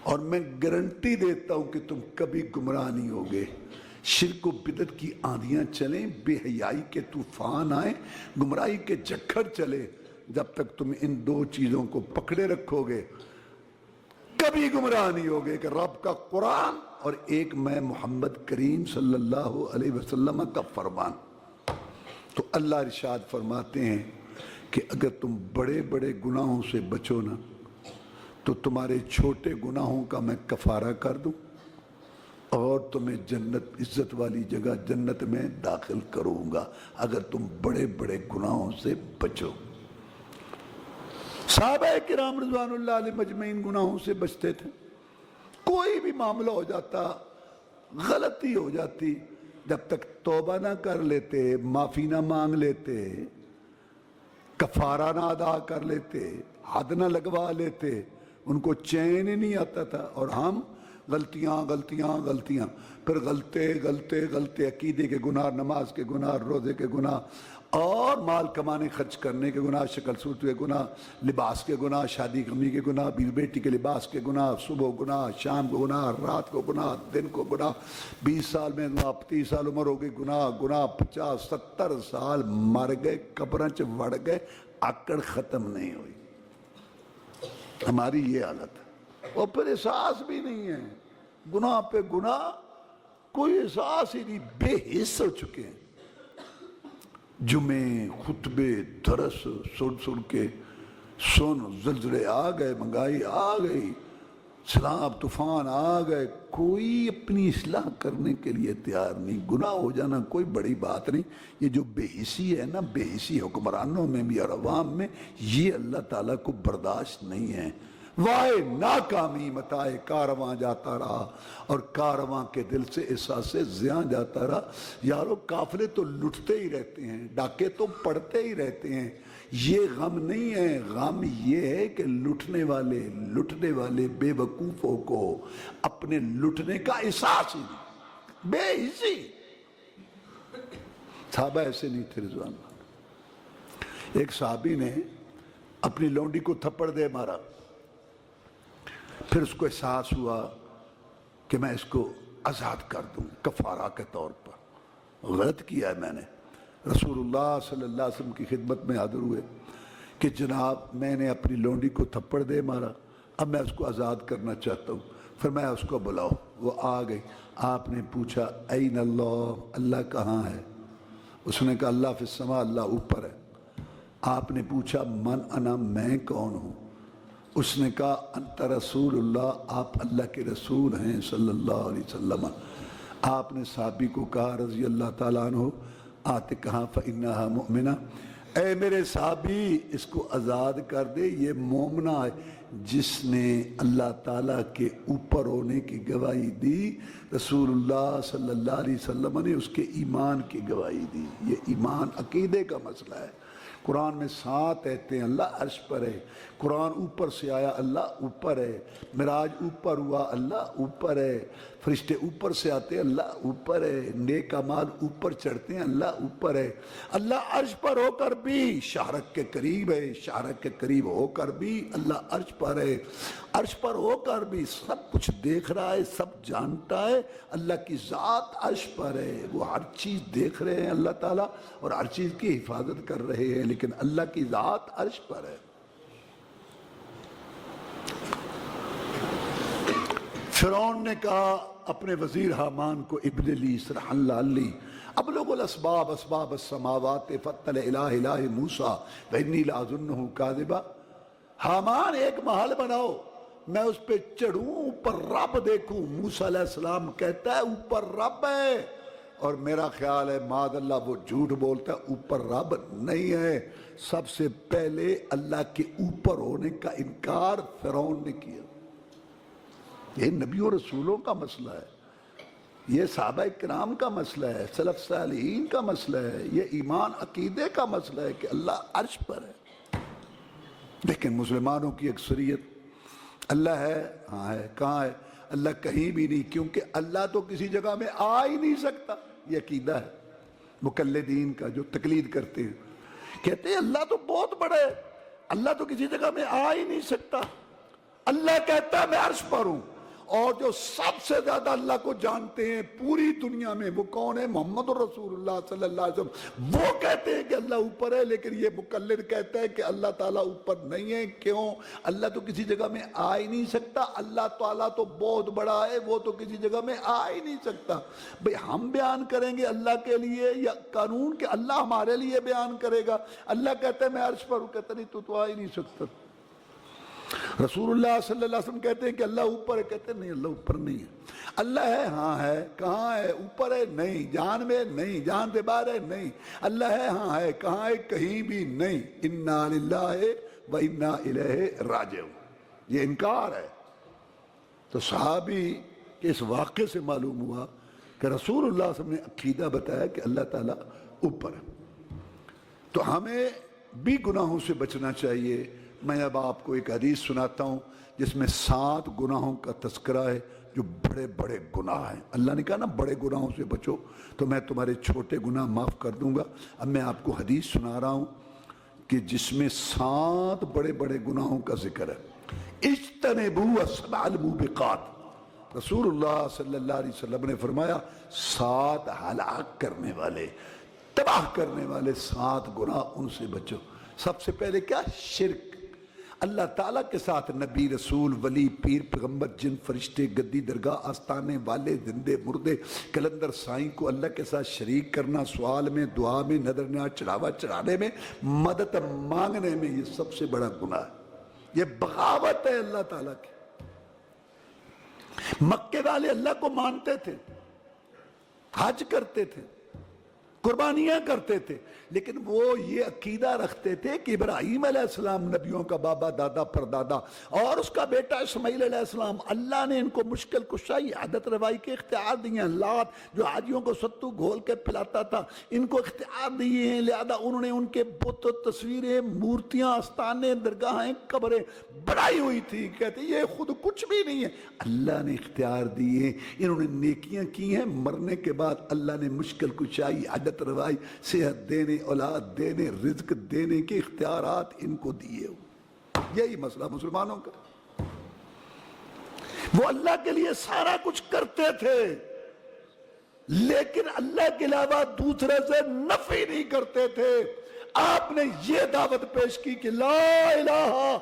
اور میں گارنٹی دیتا ہوں کہ تم کبھی گمراہ نہیں ہوگے۔ شرک و بدعت کی آندھیاں چلیں، بے حیائی کے طوفان آئیں، گمراہی کے جھکڑ چلے، جب تک تم ان دو چیزوں کو پکڑے رکھو گے کبھی گمراہ نہیں ہوگے، کہ رب کا قرآن اور ایک میں محمد کریم صلی اللہ علیہ وسلم کا فرمان۔ تو اللہ ارشاد فرماتے ہیں کہ اگر تم بڑے بڑے گناہوں سے بچو نا تو تمہارے چھوٹے گناہوں کا میں کفارہ کر دوں اور تمہیں جنت، عزت والی جگہ جنت میں داخل کروں گا اگر تم بڑے بڑے گناہوں سے بچو۔ صحابہ کرام رضوان اللہ علیہ مجمعین گناہوں سے بچتے تھے، کوئی بھی معاملہ ہو جاتا، غلطی ہو جاتی، جب تک توبہ نہ کر لیتے، معافی نہ مانگ لیتے، کفارہ نہ ادا کر لیتے، حد نہ لگوا لیتے، ان کو چین ہی نہیں آتا تھا۔ اور ہم غلطیاں غلطیاں غلطیاں، پھر غلطے عقیدے کے گناہ، نماز کے گناہ، روزے کے گناہ، اور مال کمانے خرچ کرنے کے گناہ، شکل صورت کے گناہ، لباس کے گناہ، شادی غمی کے گناہ، بیوی بیٹی کے لباس کے گناہ، صبح گناہ، شام کو گناہ، رات کو گناہ، دن کو گناہ، 20 سال میں گناہ، 30 سال عمر ہو گئی گناہ، 50 70 سال مر گئے، قبریں چ وڑ گئے، آکڑ ختم نہیں ہوئی۔ ہماری یہ حالت ہے، اور پھر احساس بھی نہیں ہے، گناہ پہ گناہ، کوئی احساس ہی نہیں، بے حس ہو چکے ہیں۔ جمعے، خطبے، درس سن کے زلزلے آ گئے، مہنگائی آ گئی، سیلاب طوفان آ گئے، کوئی اپنی اصلاح کرنے کے لیے تیار نہیں۔ گناہ ہو جانا کوئی بڑی بات نہیں، یہ جو بے حسی ہے نا، بے حسی حکمرانوں میں بھی اور عوام میں، یہ اللہ تعالیٰ کو برداشت نہیں ہے۔ وائے ناکامی متائے کارواں جاتا رہا، اور کارواں کے دل سے احساس زیاں جاتا رہا۔ یارو قافلے تو لٹتے ہی رہتے ہیں، ڈاکے تو پڑتے ہی رہتے ہیں، یہ غم نہیں ہے، غم یہ ہے کہ لٹنے والے بے وقوفوں کو اپنے لٹنے کا احساس ہی نہیں، بے حسی۔ صحابہ ایسے نہیں تھے رضوان اللہ۔ ایک صحابی نے اپنی لونڈی کو تھپڑ دے مارا، پھر اس کو احساس ہوا کہ میں اس کو آزاد کر دوں کفارہ کے طور پر، غلط کیا ہے میں نے۔ رسول اللہ صلی اللہ علیہ وسلم کی خدمت میں حاضر ہوئے کہ جناب میں نے اپنی لونڈی کو تھپڑ دے مارا، اب میں اس کو آزاد کرنا چاہتا ہوں۔ فرمایا اس کو بلاؤ، وہ آ گئی۔ آپ نے پوچھا این اللہ، اللہ کہاں ہے؟ اس نے کہا اللہ فی السماء، اللہ اوپر ہے۔ آپ نے پوچھا من انا، میں کون ہوں؟ اس نے کہا انت رسول اللہ، آپ اللہ کے رسول ہیں صلی اللہ علیہ وسلم۔ آپ نے صحابی کو کہا رضی اللہ تعالیٰ عنہ، آتے کہاں فإنہا مؤمنہ، اے میرے صحابی اس کو آزاد کر دے، یہ مومنہ ہے، جس نے اللہ تعالیٰ کے اوپر ہونے کی گواہی دی، رسول اللہ صلی اللہ علیہ وسلم نے اس کے ایمان کی گواہی دی۔ یہ ایمان عقیدے کا مسئلہ ہے۔ قرآن میں 7 آیتیں اللہ عرش پر ہے، قرآن اوپر سے آیا اللہ اوپر ہے، معراج اوپر ہوا اللہ اوپر ہے، فرشتے اوپر سے آتے اللہ اوپر ہے، نیک اعمال اوپر چڑھتے ہیں اللہ اوپر ہے۔ اللہ عرش پر ہو کر بھی شہرک کے قریب ہے، شہرک کے قریب ہو کر بھی اللہ عرش پر ہے، عرش پر ہو کر بھی سب کچھ دیکھ رہا ہے، سب جانتا ہے۔ اللہ کی ذات عرش پر ہے، وہ ہر چیز دیکھ رہے ہیں اللہ تعالیٰ، اور ہر چیز کی حفاظت کر رہے ہیں، لیکن اللہ کی ذات عرش پر ہے۔ فرعون نے کہا اپنے وزیر حامان کو ابن لی سرحا لعلی ابلغ الاسباب اسباب السماوات فاطلع الی الہ موسیٰ وانی لاظنہ کاذبا، حامان ایک محل بناؤ، میں اس پہ چڑھوں، اوپر رب دیکھوں۔ موسیٰ علیہ السلام کہتا ہے اوپر رب ہے، اور میرا خیال ہے معاذ اللہ وہ جھوٹ بولتا ہے، اوپر رب نہیں ہے۔ سب سے پہلے اللہ کے اوپر ہونے کا انکار فرعون نے کیا۔ یہ نبیوں رسولوں کا مسئلہ ہے، یہ صحابہ کرام کا مسئلہ ہے، سلف صالحین کا مسئلہ ہے، یہ ایمان عقیدے کا مسئلہ ہے کہ اللہ عرش پر ہے۔ لیکن مسلمانوں کی اکثریت اللہ ہے، ہاں ہے، کہاں ہے؟ اللہ کہیں بھی نہیں، کیونکہ اللہ تو کسی جگہ میں آ ہی نہیں سکتا۔ یہ عقیدہ ہے مقلدین کا جو تقلید کرتے ہیں، کہتے ہیں اللہ تو بہت بڑا ہے، اللہ تو کسی جگہ میں آ ہی نہیں سکتا۔ اللہ کہتا ہے میں عرش پر ہوں، اور جو سب سے زیادہ اللہ کو جانتے ہیں پوری دنیا میں وہ کون ہے؟ محمد رسول اللہ صلی اللہ علیہ وسلم۔ وہ کہتے ہیں کہ اللہ اوپر ہے، لیکن یہ مقلد کہتا ہے کہ اللہ تعالیٰ اوپر نہیں ہے۔ کیوں؟ اللہ تو کسی جگہ میں آ ہی نہیں سکتا، اللہ تعالیٰ تو بہت بڑا ہے، وہ تو کسی جگہ میں آ ہی نہیں سکتا۔ بھئی ہم بیان کریں گے اللہ کے لیے یا قانون کہ اللہ ہمارے لیے بیان کرے گا؟ اللہ کہتا ہے میں عرش پر ہوں، کہتا نہیں تو آ ہی نہیں سکتا۔ رسول اللہ صلی اللہ علیہ وسلم کہتے ہیں کہ اللہ اوپر ہے، کہتے ہیں نہیں اللہ اوپر نہیں ہے۔ اللہ ہے، ہاں ہے، کہاں ہے؟ اوپر ہے، نہیں۔ جان میں نہیں، جان سے باہر ہے، نہیں۔ اللہ ہے، ہاں ہے، کہاں ہے؟ کہیں بھی نہیں۔ انا للہ و انا الیہ راجعون، یہ انکار ہے۔ تو صحابی کے اس واقعے سے معلوم ہوا کہ رسول اللہ صلی اللہ علیہ وسلم نے عقیدہ بتایا کہ اللہ تعالیٰ اوپر ہے۔ تو ہمیں بھی گناہوں سے بچنا چاہیے۔ میں اب آپ کو ایک حدیث سناتا ہوں جس میں 7 گناہوں کا تذکرہ ہے جو بڑے بڑے گناہ ہیں۔ اللہ نے کہا نا بڑے گناہوں سے بچو، تو میں تمہارے چھوٹے گناہ معاف کر دوں گا۔ اب میں آپ کو حدیث سنا رہا ہوں کہ جس میں 7 بڑے بڑے گناہوں کا ذکر ہے۔ اجتنبوا السبع الموبقات، رسول اللہ صلی اللہ علیہ وسلم نے فرمایا 7 ہلاک کرنے والے، تباہ کرنے والے 7 گناہ، ان سے بچو۔ سب سے پہلے کیا؟ شرک، اللہ تعالیٰ کے ساتھ نبی، رسول، ولی، پیر، پیغمبر، جن، فرشتے، گدی، درگاہ، آستانے والے، زندے، مردے، کلندر، سائیں کو اللہ کے ساتھ شریک کرنا، سوال میں، دعا میں، نظر نیاز، چڑھاوا چڑھانے میں، مدد مانگنے میں، یہ سب سے بڑا گناہ ہے۔ یہ بغاوت ہے اللہ تعالیٰ کی۔ مکے والے اللہ کو مانتے تھے، حج کرتے تھے، قربانیاں کرتے تھے، لیکن وہ یہ عقیدہ رکھتے تھے کہ ابراہیم علیہ السلام نبیوں کا بابا، دادا، پردادا، اور اس کا بیٹا اسماعیل علیہ السلام، اللہ نے ان کو مشکل کشائی، عادت روائی کے اختیار دیے ہیں۔ لات جو حاجیوں کو ستو گھول کے پلاتا تھا، ان کو اختیار دیے ہیں، لہذا انہوں نے ان کے بت، تصویریں، مورتیاں، آستانے، درگاہیں، قبریں بنائی ہوئی تھی۔ کہتے یہ خود کچھ بھی نہیں ہے، اللہ نے اختیار دیے ہیں، انہوں نے نیکیاں کی ہیں، مرنے کے بعد اللہ نے مشکل کشائی، عادت روائی، صحت دینے، اولاد دینے، رزق دینے کے اختیارات ان کو دیے۔ یہی مسئلہ مسلمانوں کا، وہ اللہ کے لیے سارا کچھ کرتے تھے لیکن اللہ کے علاوہ دوسرے سے نفی نہیں کرتے تھے۔ آپ نے یہ دعوت پیش کی کہ لا الہ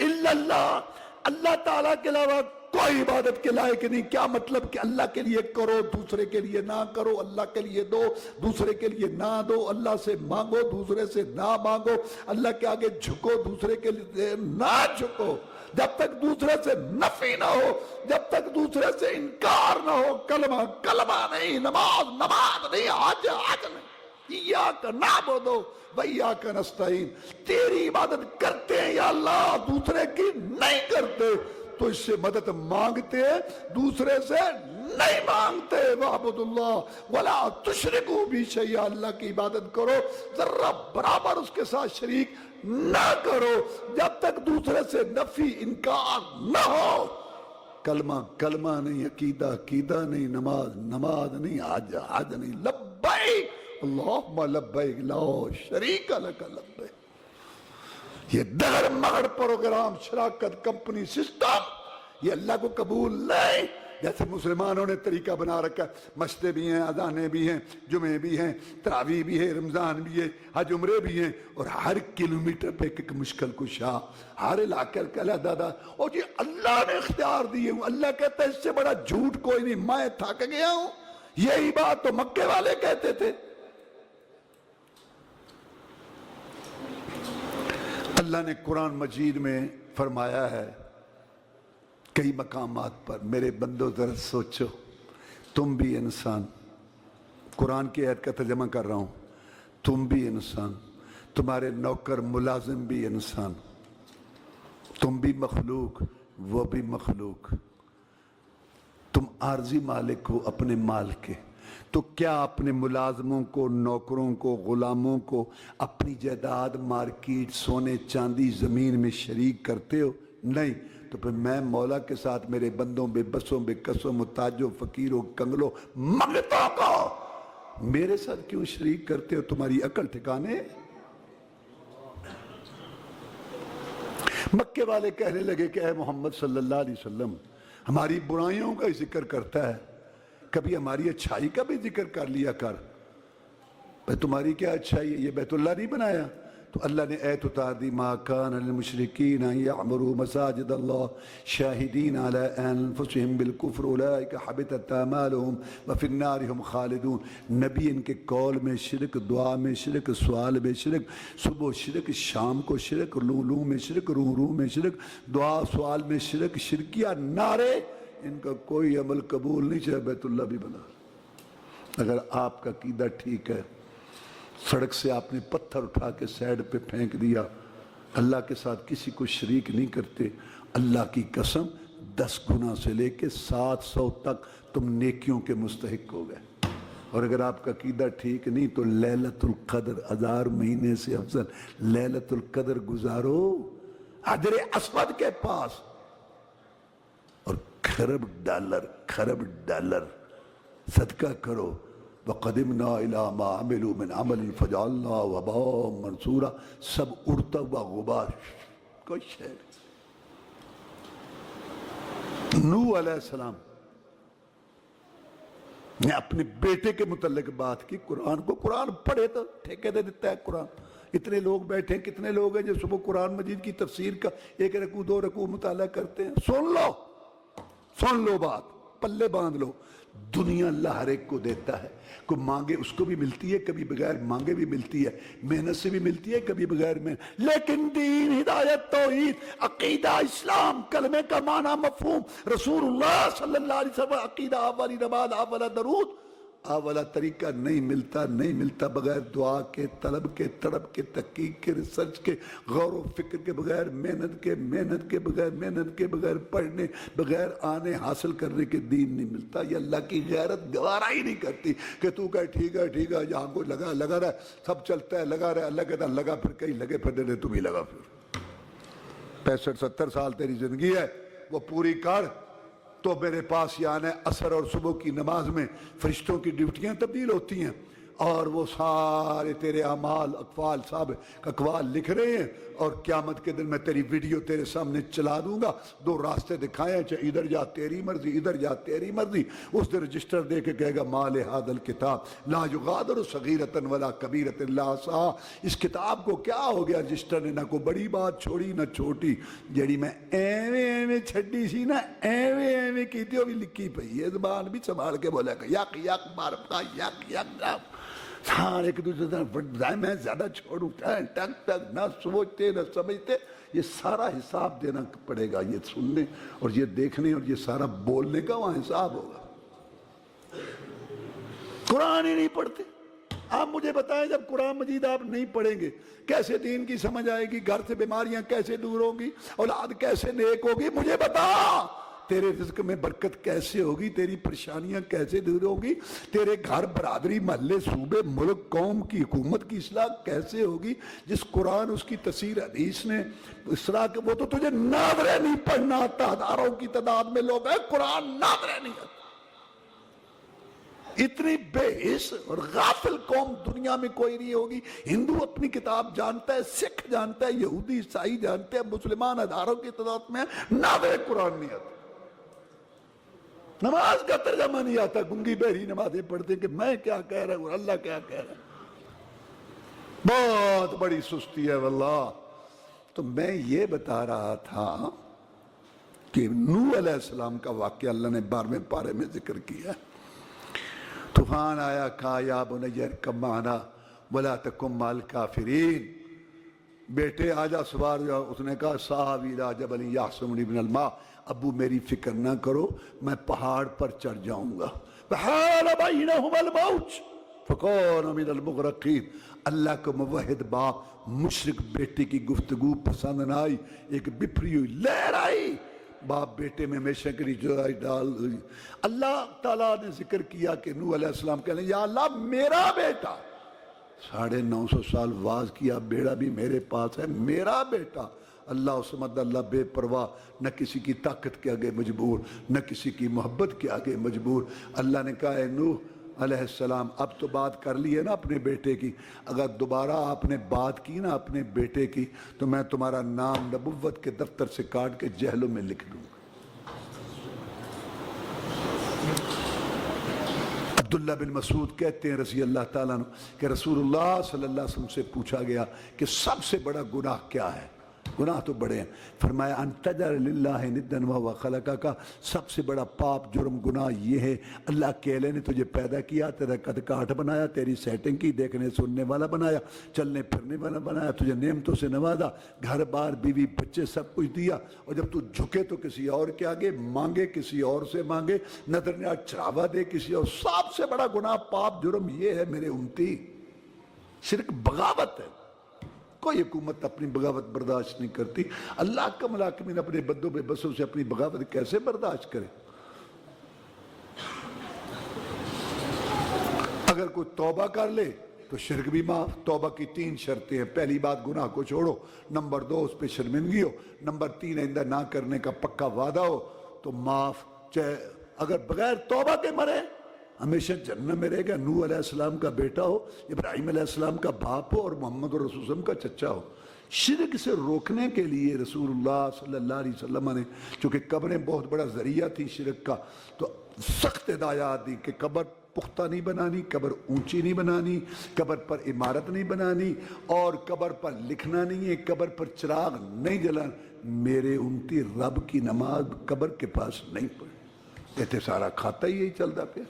الا اللہ، اللہ تعالیٰ کے علاوہ کوئی عبادت کے لائق نہیں۔ کیا مطلب؟ کہ اللہ کے لیے کرو، دوسرے کے لیے نہ کرو، اللہ کے لیے دو، دوسرے کے لیے نہ دو، اللہ سے مانگو، دوسرے سے نہ مانگو، اللہ کے آگے جھکو، دوسرے کے لیے نہ جھکو۔ جب تک دوسرے سے نفی نہ ہو، جب تک دوسرے سے انکار نہ ہو، کلمہ کلمہ نہیں، نماز نماز نہیں، حج حج نہیں۔ ایاک نعبد و ایاک نستعین، تیری عبادت کرتے ہیں یا اللہ، دوسرے کی نہیں کرتے، تو اس سے مدد مانگتے ہیں، دوسرے سے نہیں مانگتے۔ وَعْبُدُ اللَّهَ وَلَا تُشْرِكُوا بِهِ شَيْئًا، اللہ کی عبادت کرو، ذرہ برابر اس کے ساتھ شریک نہ کرو، جب تک دوسرے سے نفی انکار نہ ہو۔ کلمہ کلمہ نہیں، عقیدہ عقیدہ نہیں، نماز نماز نہیں، حج حج نہیں۔ لبیک اللہم لبیک لا شریک لک لبیک۔ یہ دغڑ مغڑ پروگرام، شراکت، کمپنی، سسٹم، یہ اللہ کو قبول نہیں۔ جیسے مسلمانوں نے طریقہ بنا رکھا ہے، مسجدیں بھی ہیں، اذانیں بھی ہیں، جمعے بھی ہیں، تراویح بھی ہے، رمضان بھی ہے، حج عمرے بھی ہیں، اور ہر کلومیٹر پہ ایک مشکل کشا، ہر علاقے کا علیحدہ، اور یہ اللہ نے اختیار دیے ہوں۔ اللہ کہتا ہے اس سے بڑا جھوٹ کوئی نہیں، میں تھک گیا ہوں۔ یہی بات تو مکے والے کہتے تھے۔ اللہ نے قرآن مجید میں فرمایا ہے کئی مقامات پر، میرے بندو ذرا سوچو، تم بھی انسان، قرآن کی آیت کا ترجمہ کر رہا ہوں، تم بھی انسان، تمہارے نوکر ملازم بھی انسان، تم بھی مخلوق، وہ بھی مخلوق۔ تم عارضی مالک ہو اپنے مال کے، تو کیا اپنے ملازموں کو، نوکروں کو، غلاموں کو اپنی جائیداد، مارکیٹ، سونے چاندی، زمین میں شریک کرتے ہو؟ نہیں۔ تو پھر میں مولا کے ساتھ میرے بندوں، بے بسوں، بے کسوں، محتاجوں، فقیروں، کنگلوں، منگتوں کو میرے ساتھ کیوں شریک کرتے ہو؟ تمہاری عقل ٹھکانے؟ مکے والے کہنے لگے کہ اے محمد صلی اللہ علیہ وسلم، ہماری برائیوں کا ہی ذکر کرتا ہے، کبھی ہماری اچھائی کا بھی ذکر کر لیا کر۔ بھئی تمہاری کیا اچھائی ہے؟ یہ بیت اللہ نہیں بنایا؟ تو اللہ نے ایت اتار دی، ما کان للمشرکین ان یعمروا مساجد اللہ شاہدین علی انفسہم بالکفر اولئک حبطت اعمالہم وفی النار ہم خالدون۔ نبی ان کے قول میں شرک، دعا میں شرک، سوال میں شرک، صبح شرک، شام کو شرک، لولو میں شرک، روح میں شرک، دعا سوال میں شرک، شرکیہ نعرے، ان کا کوئی عمل قبول نہیں، چاہے بیت اللہ بھی بنا۔ اگر آپ کا عقیدہ ٹھیک ہے، سڑک سے آپ نے پتھر اٹھا کے سائیڈ پہ پھینک دیا، اللہ کے ساتھ کسی کو شریک نہیں کرتے، اللہ کی قسم 10 گنا سے لے کے 700 تک تم نیکیوں کے مستحق ہو گئے۔ اور اگر آپ کا عقیدہ ٹھیک نہیں تو لیلۃ القدر 1000 مہینے سے افضل لیلۃ القدر گزارو حجر اسود کے پاس، اور خرب ڈالر صدقہ کرو۔ وَقَدِمْنَا إِلَىٰ مَا عَمِلُوا مِنْ عَمَلٍ فَجَعَلْنَاهُ هَبَاءً مَنْثُورًا، سب اڑتا ہوا غبار، کوئی شے نہیں۔ نوح علیہ السلام نے اپنے بیٹے کے متعلق بات کی، قرآن کو، قرآن پڑھے تو ٹھیکے دے دیتا ہے قرآن۔ اتنے لوگ بیٹھے ہیں، کتنے لوگ ہیں جو صبح قرآن مجید کی تفسیر کا 1 رکوع 2 رکوع مطالعہ کرتے ہیں؟ سن لو بات، پلے باندھ لو۔ دنیا اللہ ہر ایک کو دیتا ہے، کوئی مانگے اس کو بھی ملتی ہے، کبھی بغیر مانگے بھی ملتی ہے، محنت سے بھی ملتی ہے، کبھی بغیر محنت۔ لیکن دین، ہدایت، توحید، عقیدہ، اسلام، کلمے کا معنی، مفہوم، رسول اللہ صلی اللہ علیہ وسلم، عقیدہ، اولی نماز، اولا درود، اولا طریقہ نہیں ملتا بغیر دعا کے، طلب کے، تڑپ کے، تحقیق کے، ریسرچ کے، غور و فکر کے، بغیر محنت کے، بغیر پڑھنے، بغیر آنے حاصل کرنے کے دین نہیں ملتا۔ یہ اللہ کی غیرت گوارا ہی نہیں کرتی کہ تو کہے ٹھیک ہے یہاں کوئی لگا رہا ہے، سب چلتا ہے، لگا رہا ہے۔ اللہ کہتا ہے لگا پھر کہیں لگے پھر دے، تم ہی لگا پھر 65-70 سال تیری زندگی ہے، وہ پوری کر، تو میرے پاس یہ آنا ہے۔ عصر اور صبح کی نماز میں فرشتوں کی ڈیوٹیاں تبدیل ہوتی ہیں، اور وہ سارے تیرے اعمال، اقوال، اقوال لکھ رہے ہیں، اور قیامت کے دن میں تیری ویڈیو تیرے سامنے چلا دوں گا، 2 راستے دکھائیں، چاہے ادھر جا تیری مرضی، ادھر جا تیری مرضی۔ اس دن رجسٹر دے کے کہے گا مال ھذا الکتاب لا یغادر صغیرۃ ولا کبیرۃ الا احصاها۔ اس کتاب کو کیا ہو گیا؟ رجسٹر نے نہ کوئی بڑی بات چھوڑی نہ چھوٹی، جڑی میں ایویں چھڈی سی نا، ایویں کیتی وہ بھی لکھی پئی ہے۔ زبان بھی سنبھال کے بولا کہ یک مارب کا یک سارے ایک دوسرے سے بڑھائیں، میں زیادہ چھوڑوں، ٹک نہ سوچتے نہ سمجھتے۔ یہ سارا حساب دینا پڑے گا، یہ سننے اور یہ دیکھنے اور یہ سارا بولنے کا وہاں حساب ہوگا۔ قرآن ہی نہیں پڑھتے۔ آپ مجھے بتائیں، جب قرآن مجید آپ نہیں پڑھیں گے کیسے دین کی سمجھ آئے گی؟ گھر سے بیماریاں کیسے دور ہوں گی؟ اولاد کیسے نیک ہوگی؟ مجھے بتا۔ تیرے رزق میں برکت کیسے ہوگی؟ تیری پریشانیاں کیسے دور ہوگی؟ تیرے گھر، برادری، محلے، صوبے، ملک، قوم کی حکومت کی اصلاح کیسے ہوگی؟ جس قرآن، اس کی تفسیر حدیث نے اس طرح کہ وہ تو تجھے ناظریں نہیں پڑھنا آتا، ہزاروں کی تعداد میں لوگ ہیں، قرآن ناظریں نہیں آتا۔ اتنی بے حس اور غافل قوم دنیا میں کوئی نہیں ہوگی۔ ہندو اپنی کتاب جانتا ہے، سکھ جانتا ہے، یہودی، عیسائی جانتے ہیں، مسلمان ہزاروں کی تعداد میں ناظر قرآن نہیں آتا۔ نماز کا ترجمہ نہیں آتا، گنگی بہری نمازیں پڑھتے کہ میں کیا کہہ رہا ہوں، اللہ کیا کہہ رہا ہے۔ بہت بڑی سستی ہے واللہ۔ تو میں یہ بتا رہا تھا کہ نوح علیہ السلام کا واقعہ اللہ نے 12ویں پارے میں ذکر کیا۔ طوفان آیا، کہا یا بنی ارکب معنا ولا تکن مع الکافرین، بیٹے آجا سوار جاؤ۔ اس نے کہا سآوی الی جبل یعصمنی من الماء، ابو میری فکر نہ کرو، میں پہاڑ پر چڑھ جاؤں گا۔ فحال بینہما الموج فکان من المغرقین۔ اللہ کو موحد باپ مشرک بیٹے کی گفتگو پسند نہ آئی، ایک بپھری ہوئی لہر آئی، باپ بیٹے میں ہمیشہ کے لیے جدائی ڈال دی۔ اللہ تعالیٰ نے ذکر کیا کہ نوح علیہ السلام کہنے یا اللہ میرا بیٹا 950 سال واز کیا، بیڑا بھی میرے پاس ہے، میرا بیٹا۔ اللہ عصمت اللہ بے پرواہ، نہ کسی کی طاقت کے آگے مجبور، نہ کسی کی محبت کے آگے مجبور۔ اللہ نے کہا اے نوح علیہ السلام اب تو بات کر لی ہے نا اپنے بیٹے کی، اگر دوبارہ آپ نے بات کی نا اپنے بیٹے کی تو میں تمہارا نام نبوت کے دفتر سے کاٹ کے جہلوں میں لکھ دوں گا۔ عبداللہ بن مسعود کہتے ہیں رضی اللہ تعالیٰ عنہ کہ رسول اللہ صلی اللہ علیہ وسلم سے پوچھا گیا کہ سب سے بڑا گناہ کیا ہے؟ گناہ تو بڑے ہیں، فرمایا ان تجعل للہ ندا وہو خلقک، سب سے بڑا پاپ جرم گناہ یہ ہے اللہ اکیلے نے تجھے پیدا کیا، تیرا قد کاٹ بنایا، تیری سیٹنگ کی، دیکھنے سننے والا بنایا، چلنے پھرنے والا بنایا، تجھے نعمتوں سے نوازا، گھر بار بیوی بچے سب کچھ دیا، اور جب تو جھکے تو کسی اور کے آگے مانگے، کسی اور سے مانگے، نظر نیا چڑھاوا دے کسی اور۔ سب سے بڑا گناہ پاپ جرم یہ ہے میرے امتی، شرک بغاوت ہے۔ کوئی حکومت اپنی بغاوت برداشت نہیں کرتی، اللہ کا ملاکمین اپنے بدوں بے بسوں سے اپنی بغاوت کیسے برداشت کرے؟ اگر کوئی توبہ کر لے تو شرک بھی معاف۔ توبہ کی 3 شرطیں ہیں، پہلی بات گناہ کو چھوڑو، نمبر 2 اس پہ شرمندگی ہو، نمبر 3 آئندہ نہ کرنے کا پکا وعدہ ہو تو معاف۔ چاہے اگر بغیر توبہ کے مرے ہمیشہ جنت میں رہے گا، نوح علیہ السلام کا بیٹا ہو، ابراہیم علیہ السلام کا باپ ہو، اور محمد رسول اللہ کا چچا ہو۔ شرک سے روکنے کے لیے رسول اللہ صلی اللہ علیہ وسلم نے، چونکہ قبریں بہت بڑا ذریعہ تھی شرک کا، تو سخت ہدایات دی کہ قبر پختہ نہیں بنانی، قبر اونچی نہیں بنانی، قبر پر عمارت نہیں بنانی، اور قبر پر لکھنا نہیں ہے، قبر پر چراغ نہیں جلانا۔ میرے امتی رب کی نماز قبر کے پاس نہیں پڑھی، کہتے سارا کھاتا ہی یہی چلتا پھر۔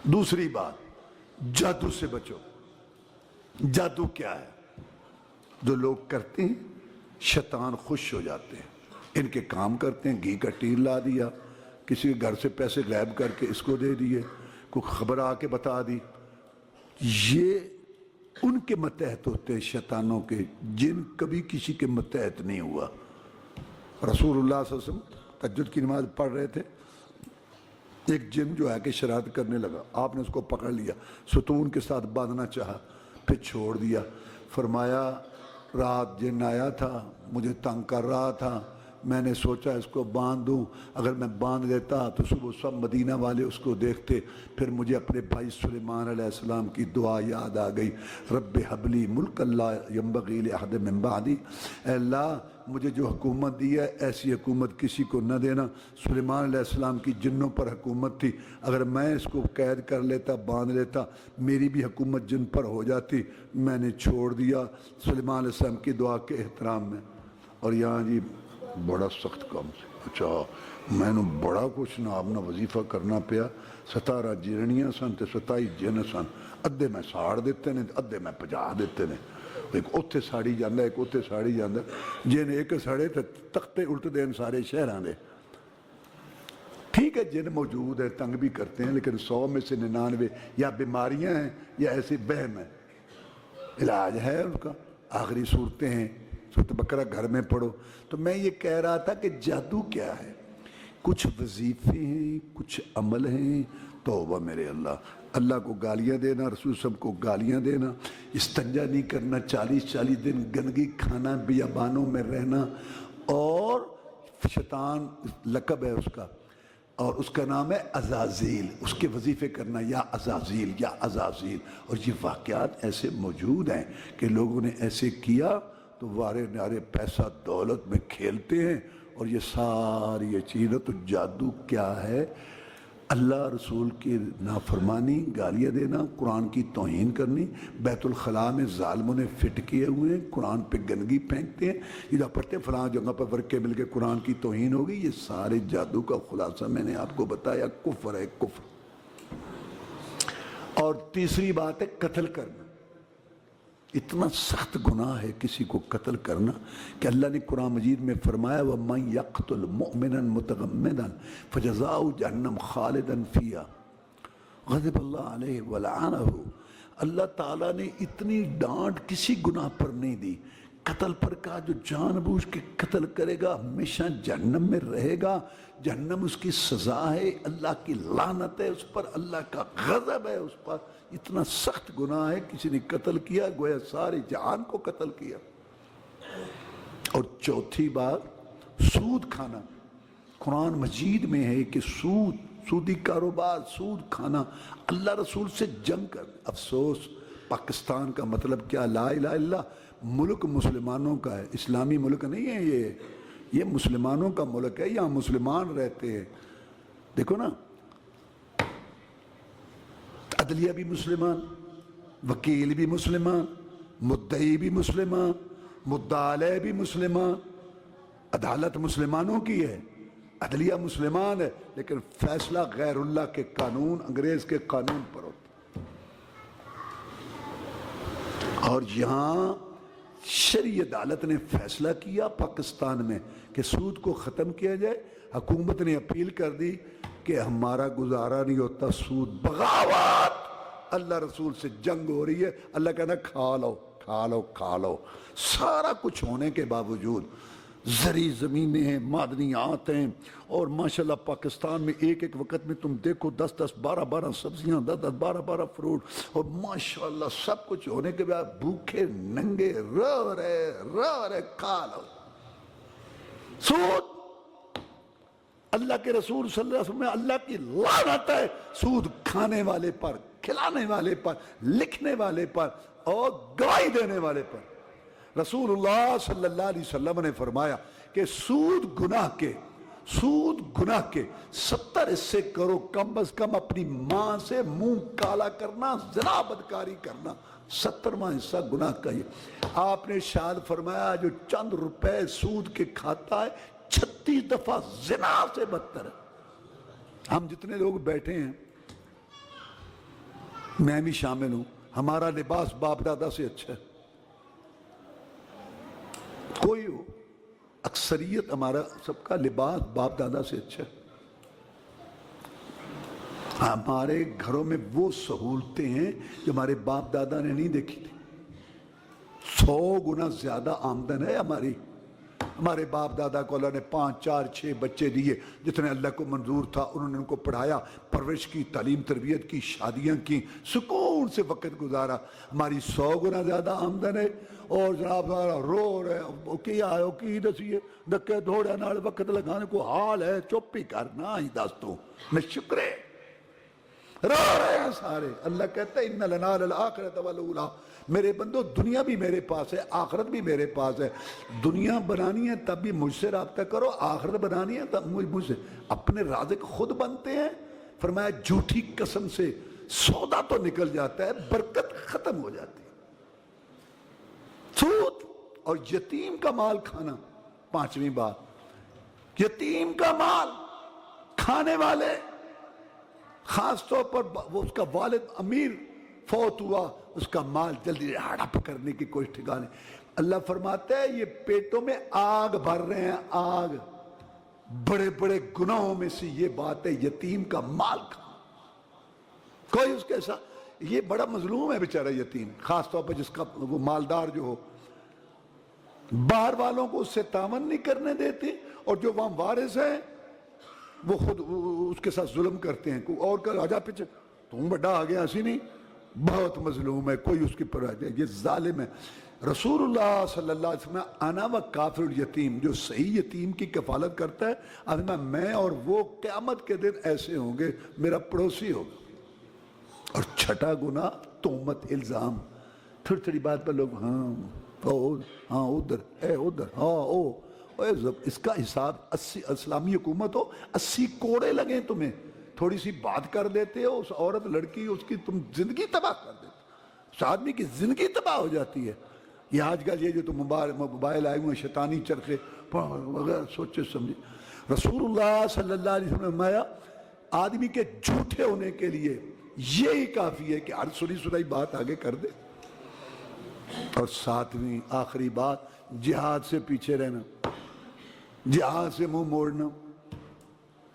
دوسری بات، جادو سے بچو۔ جادو کیا ہے؟ جو لوگ کرتے ہیں شیطان خوش ہو جاتے ہیں، ان کے کام کرتے ہیں، گھی کا ٹیر لا دیا، کسی کے گھر سے پیسے غائب کر کے اس کو دے دیے، کوئی خبر آ کے بتا دی، یہ ان کے متحد ہوتے ہیں شیطانوں کے، جن کبھی کسی کے متحد نہیں ہوا۔ رسول اللہ صلی اللہ علیہ وسلم تہجد کی نماز پڑھ رہے تھے، ایک جن جو ہے کہ شرارت کرنے لگا، آپ نے اس کو پکڑ لیا، ستون کے ساتھ باندھنا چاہا، پھر چھوڑ دیا۔ فرمایا رات جن آیا تھا، مجھے تنگ کر رہا تھا، میں نے سوچا اس کو باندھ دوں، اگر میں باندھ دیتا تو صبح سب مدینہ والے اس کو دیکھتے، پھر مجھے اپنے بھائی سلیمان علیہ السلام کی دعا یاد آ گئی، رب حبلی ملک اللہ ینبغی لأحد من بعدی، اے اللہ مجھے جو حکومت دی ہے ایسی حکومت کسی کو نہ دینا۔ سلیمان علیہ السلام کی جنوں پر حکومت تھی، اگر میں اس کو قید کر لیتا، باندھ لیتا، میری بھی حکومت جن پر ہو جاتی، میں نے چھوڑ دیا سلیمان علیہ السلام کی دعا کے احترام میں۔ اور یہاں جی بڑا سخت کام سے، اچھا میں نے بڑا کچھ نہ آپ نے وظیفہ کرنا پیا، 17 جیرنیاں سن تے 27 جن سن، ادھے میں ساڑ دیتے نے، ادھے میں پجا دیتے نے، ایک اتھے ساڑی جاندہ ایک اتھے ساڑی جاندہ، جن ایک ساڑے تے تختے الٹ دین سارے شہران دے۔ ٹھیک ہے جن موجود ہیں، تنگ بھی کرتے ہیں، لیکن 100 میں سے 99 یا بیماریاں ہیں یا ایسے بہم ہیں، علاج ہے ان کا۔ آخری صورتیں ہیں، سورۃ بقرہ گھر میں پڑھو۔ تو میں یہ کہہ رہا تھا کہ جادو کیا ہے؟ کچھ وظیفے ہیں، کچھ عمل ہیں، توبہ میرے اللہ کو گالیاں دینا، رسول صلی اللہ علیہ وسلم کو گالیاں دینا، استنجا نہیں کرنا، 40 دن گندگی کھانا، بیابانوں میں رہنا، اور شیطان لقب ہے اس کا، اور اس کا نام ہے عزازیل، اس کے وظیفے کرنا، یا عزازیل یا عزازیل۔ اور یہ واقعات ایسے موجود ہیں کہ لوگوں نے ایسے کیا تو وارے نارے پیسہ دولت میں کھیلتے ہیں، اور یہ ساری یہ چیزیں۔ تو جادو کیا ہے؟ اللہ رسول کی نافرمانی، گالیاں دینا، قرآن کی توہین کرنی، بیت الخلاء میں ظالموں نے فٹ کیے ہوئے ہیں، قرآن پہ گندگی پھینکتے ہیں، یہ پڑھتے ہیں فلاں جگہ پر ورقے مل کے قرآن کی توہین ہوگی۔ یہ سارے جادو کا خلاصہ میں نے آپ کو بتایا، کفر ہے، کفر۔ اور تیسری بات ہے قتل کرنا۔ اتنا سخت گناہ ہے کسی کو قتل کرنا کہ اللہ نے قرآن مجید میں فرمایا وَمَنْ يَقْتُلْ مُؤْمِنًا مُتَغَمِّدًا فَجَزَاؤُهُ جَهَنَّمُ خَالِدًا فِيهَا غضب اللہ علیہ وَلَعَنَهُ۔ اللہ تعالیٰ نے اتنی ڈانٹ کسی گناہ پر نہیں دی قتل پر کہا جو جان بوجھ کے قتل کرے گا ہمیشہ جہنم میں رہے گا، جہنم اس کی سزا ہے، اللہ کی لعنت ہے اس پر، اللہ کا غضب ہے اس پر، اتنا سخت گناہ ہے۔ کسی نے قتل کیا گویا سارے جہان کو قتل کیا۔ اور چوتھی بات سود کھانا، قرآن مجید میں ہے کہ سودی کاروبار، سود کھانا، اللہ رسول سے جنگ کر۔ افسوس پاکستان کا مطلب کیا، لا الہ الا اللہ، ملک مسلمانوں کا ہے، اسلامی ملک نہیں ہے یہ مسلمانوں کا ملک ہے، یہاں مسلمان رہتے ہیں۔ دیکھو نا، عدلیہ بھی مسلمان، وکیل بھی مسلمان، مدعی بھی مسلمان، مدعا علیہ بھی مسلمان، عدالت مسلمانوں کی ہے، عدلیہ مسلمان ہے، لیکن فیصلہ غیر اللہ کے قانون، انگریز کے قانون پر ہوتا۔ اور یہاں شرعی عدالت نے فیصلہ کیا پاکستان میں کہ سود کو ختم کیا جائے۔ حکومت نے اپیل کر دی کہ ہمارا گزارا نہیں ہوتا سود، بغاوت، اللہ رسول سے جنگ ہو رہی ہے، اللہ کہنا کھا لو کھا لو کھا لو۔ سارا کچھ ہونے کے باوجود زرعی زمینیں ہیں، معدنیات ہیں، اور ماشاءاللہ پاکستان میں ایک ایک وقت میں تم دیکھو 10-10 12-12 سبزیاں، 10-10 12-12 فروٹ، اور ماشاءاللہ سب کچھ ہونے کے بعد بھوکے ننگے رو رہے کھا لو۔ سود، اللہ کے رسول صلی اللہ علیہ وسلم، اللہ کی لعنت ہے سود کھانے والے پر، کھلانے والے پر، لکھنے والے پر اور گواہی دینے والے پر۔ رسول اللہ صلی اللہ علیہ وسلم نے فرمایا کہ سود گناہ کے 70 حصے کرو، کم از کم اپنی ماں سے منہ کالا کرنا، زنا بدکاری کرنا، 70واں حصہ گناہ کا یہ۔ آپ نے ارشاد فرمایا جو چند روپے سود کے کھاتا ہے 36 دفعہ زنا سے بدتر ہے۔ ہم جتنے لوگ بیٹھے ہیں، میں بھی شامل ہوں، ہمارا لباس باپ دادا سے اچھا ہے، کوئی ہو، اکثریت ہمارا سب کا لباس باپ دادا سے اچھا ہے۔ ہمارے گھروں میں وہ سہولتیں ہیں جو ہمارے باپ دادا نے نہیں دیکھی تھی، 100 گنا زیادہ آمدن ہے ہماری۔ ہمارے باپ دادا کو اللہ نے 5 4 6 بچے دیے، جتنے اللہ کو منظور تھا انہوں نے ان کو پڑھایا، پرورش کی، تعلیم تربیت کی، شادیاں کی، سکون سے وقت گزارا۔ ہماری 100 گنا زیادہ آمدن ہے، اور جناب رو رہے کیا آئے کی دسیے دکے دھوڑے نال وقت لگانے کو حال ہے، چپ ہی کرنا ہی دس تو میں شکرے رو رہے ہیں سارے۔ اللہ کہتا ہے ان لنا للآخرۃ والاولیٰ، میرے بندو دنیا بھی میرے پاس ہے، آخرت بھی میرے پاس ہے۔ دنیا بنانی ہے تب بھی مجھ سے رابطہ کرو، آخرت بنانی ہے تب مجھ سے۔ اپنے رازق خود بنتے ہیں۔ فرمایا جھوٹی قسم سے سودا تو نکل جاتا ہے، برکت ختم ہو جاتی ہے۔ سود اور یتیم کا مال کھانا، 5ویں بات، یتیم کا مال کھانے والے، خاص طور پر وہ اس کا والد امیر فوت ہوا، اس کا مال جلدی ہڑپ کرنے کی کوئی ٹھکانے۔ اللہ فرماتا ہے یہ پیٹوں میں آگ بھر رہے ہیں، آگ، بڑے بڑے گناہوں میں سے یہ بات ہے یتیم کا مال کھانا۔ کوئی اس کے ساتھ، یہ بڑا مظلوم ہے بیچارہ یتیم، خاص طور پر جس کا وہ مالدار جو ہو، باہر والوں کو اس سے تعاون نہیں کرنے دیتے، اور جو وہاں وارث ہیں وہ خود اس کے ساتھ ظلم کرتے ہیں۔ کوئی اور کا راجہ پیچھے تم بڑا آ گیا، ایسی نہیں، بہت مظلوم ہے، کوئی اس کی پرواہ نہیں، یہ ظالم ہے۔ رسول اللہ صلی اللہ علیہ وسلم انا و کافر الیتیم، جو صحیح یتیم کی کفالت کرتا ہے، آدمی میں اور وہ قیامت کے دن ایسے ہوں گے، میرا پڑوسی ہوگا۔ اور چھٹا گناہ تہمت، الزام، تھوڑی تھوڑی بات پر لوگ ہاں ادھر اے ادھر ہاں او، اس کا حساب 80 اسلامی حکومت ہو 80 کوڑے لگیں تمہیں، تھوڑی سی بات کر دیتے ہو اس عورت لڑکی، اس کی تم زندگی تباہ کر دیتے ہو، اس آدمی کی زندگی تباہ ہو جاتی ہے۔ یہ آج کل یہ جو تم موبائل آئے ہوئے شیطانی چرخے وغیرہ سوچے سمجھے، رسول اللہ صلی اللہ علیہ وسلم نے فرمایا آدمی کے جھوٹے ہونے کے لیے یہی کافی ہے کہ ہر سنی بات آگے کر دے۔ اور 7ویں آخری بات، جہاد سے پیچھے رہنا، جہاد سے منہ موڑنا۔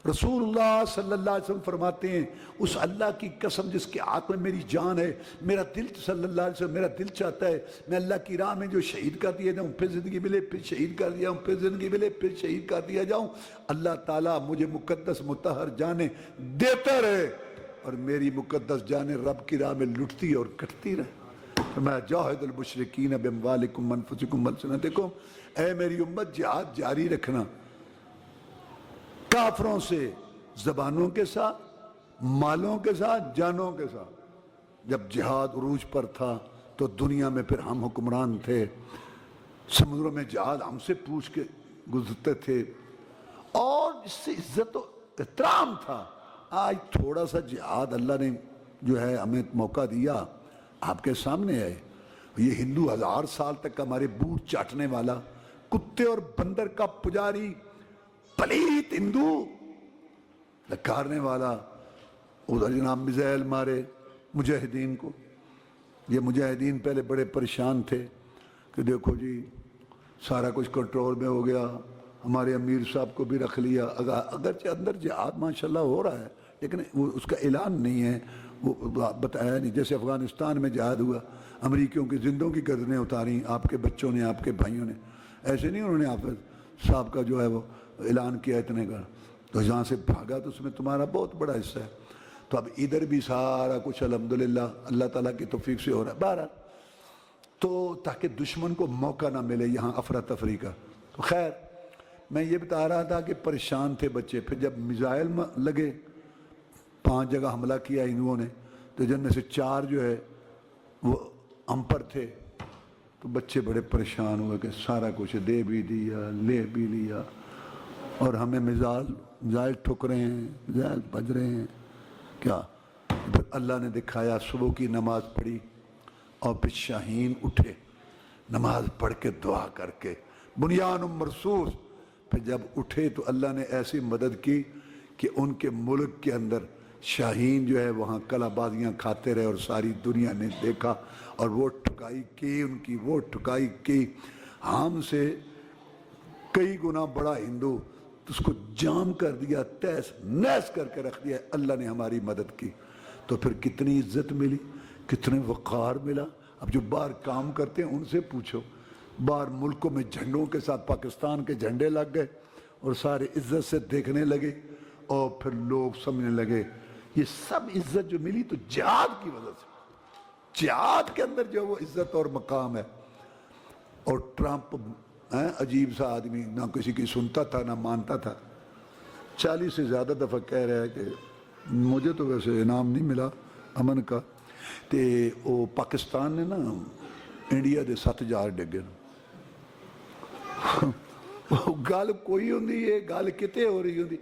رسول اللہ صلی اللہ علیہ وسلم فرماتے ہیں اس اللہ کی قسم جس کے ہاتھ میں میری جان ہے، میرا دل صلی اللہ علیہ وسلم میرا دل چاہتا ہے میں اللہ کی راہ میں جو شہید کر دیا جاؤں، پھر زندگی ملے پھر شہید کر دیا ہوں، پھر زندگی ملے پھر شہید کر دیا جاؤں، اللہ تعالیٰ مجھے مقدس مطہر جانیں دیتا رہے اور میری مقدس جانیں رب کی راہ میں لٹتی اور کٹتی رہے۔ میں جاہد المشرکین باموالکم وانفسکم والسنتکم، اے میری امت جہاد جاری رکھنا کافروں سے زبانوں کے ساتھ، مالوں کے ساتھ، جانوں کے ساتھ۔ جب جہاد عروج پر تھا تو دنیا میں پھر ہم حکمران تھے، سمندروں میں جہاد ہم سے پوچھ کے گزرتے تھے اور اس سے عزت و احترام تھا۔ آج تھوڑا سا جہاد اللہ نے جو ہے ہمیں موقع دیا، آپ کے سامنے ہے۔ یہ ہندو 1000 سال تک ہمارے بوٹ چاٹنے والا، کتے اور بندر کا پجاری، پلیت ہندو لکارنے والا، ادھر جناب میزائل مارے مجاہدین کو۔ یہ مجاہدین پہلے بڑے پریشان تھے کہ دیکھو جی سارا کچھ کنٹرول میں ہو گیا، ہمارے امیر صاحب کو بھی رکھ لیا، اگرچہ اندر جہاد ماشاءاللہ ہو رہا ہے لیکن وہ اس کا اعلان نہیں ہے، وہ بتایا نہیں۔ جیسے افغانستان میں جہاد ہوا، امریکیوں کی زندوں کی گردنیں اتاری آپ کے بچوں نے، آپ کے بھائیوں نے، ایسے نہیں انہوں نے حافظ صاحب کا جو ہے وہ اعلان کیا اتنے کا، تو جہاں سے بھاگا تو اس میں تمہارا بہت بڑا حصہ ہے۔ تو اب ادھر بھی سارا کچھ الحمدللہ اللہ تعالیٰ کی توفیق سے ہو رہا ہے بہرحال، تو تاکہ دشمن کو موقع نہ ملے یہاں افراتفری کا۔ تو خیر میں یہ بتا رہا تھا کہ پریشان تھے بچے، پھر جب میزائل لگے 5 جگہ حملہ کیا ہندوؤں نے، تو جن میں سے 4 جو ہے وہ ہم پر تھے، تو بچے بڑے پریشان ہوئے کہ سارا کچھ دے بھی دیا لے بھی لیا اور ہمیں میزائل ٹھک رہے ہیں، میزائل بج رہے ہیں کیا۔ پھر اللہ نے دکھایا، صبح کی نماز پڑھی اور پھر شاہین اٹھے نماز پڑھ کے دعا کر کے بنیان مرصوص، پھر جب اٹھے تو اللہ نے ایسی مدد کی کہ ان کے ملک کے اندر شاہین جو ہے وہاں کلا بازیاں کھاتے رہے اور ساری دنیا نے دیکھا اور وہ ٹھکائی کی ان کی، وہ ٹھکائی کی۔ ہم سے کئی گنا بڑا ہندو اس کو جام کر دیا، تیس نیس کر کے رکھ دیا، اللہ نے ہماری مدد کی۔ تو پھر کتنی عزت ملی، کتنے وقار ملا۔ اب جو باہر کام کرتے ہیں ان سے پوچھو، باہر ملکوں میں جھنڈوں کے ساتھ پاکستان کے جھنڈے لگ گئے اور سارے عزت سے دیکھنے لگے اور پھر لوگ سمجھنے لگے یہ سب عزت جو ملی تو جہاد کی وجہ سے، جہاد کے اندر جو وہ عزت اور مقام ہے۔ اور ٹرمپ عجیب سا آدمی، نہ کسی کی سنتا تھا نہ مانتا تھا، 40 سے زیادہ دفعہ کہہ رہا ہے کہ مجھے تو ویسے انعام نہیں ملا امن کا، تے وہ پاکستان نے نا انڈیا دے 7000 ڈگے گل کوئی ہوندی ہے، گل کتے ہو رہی ہوندی،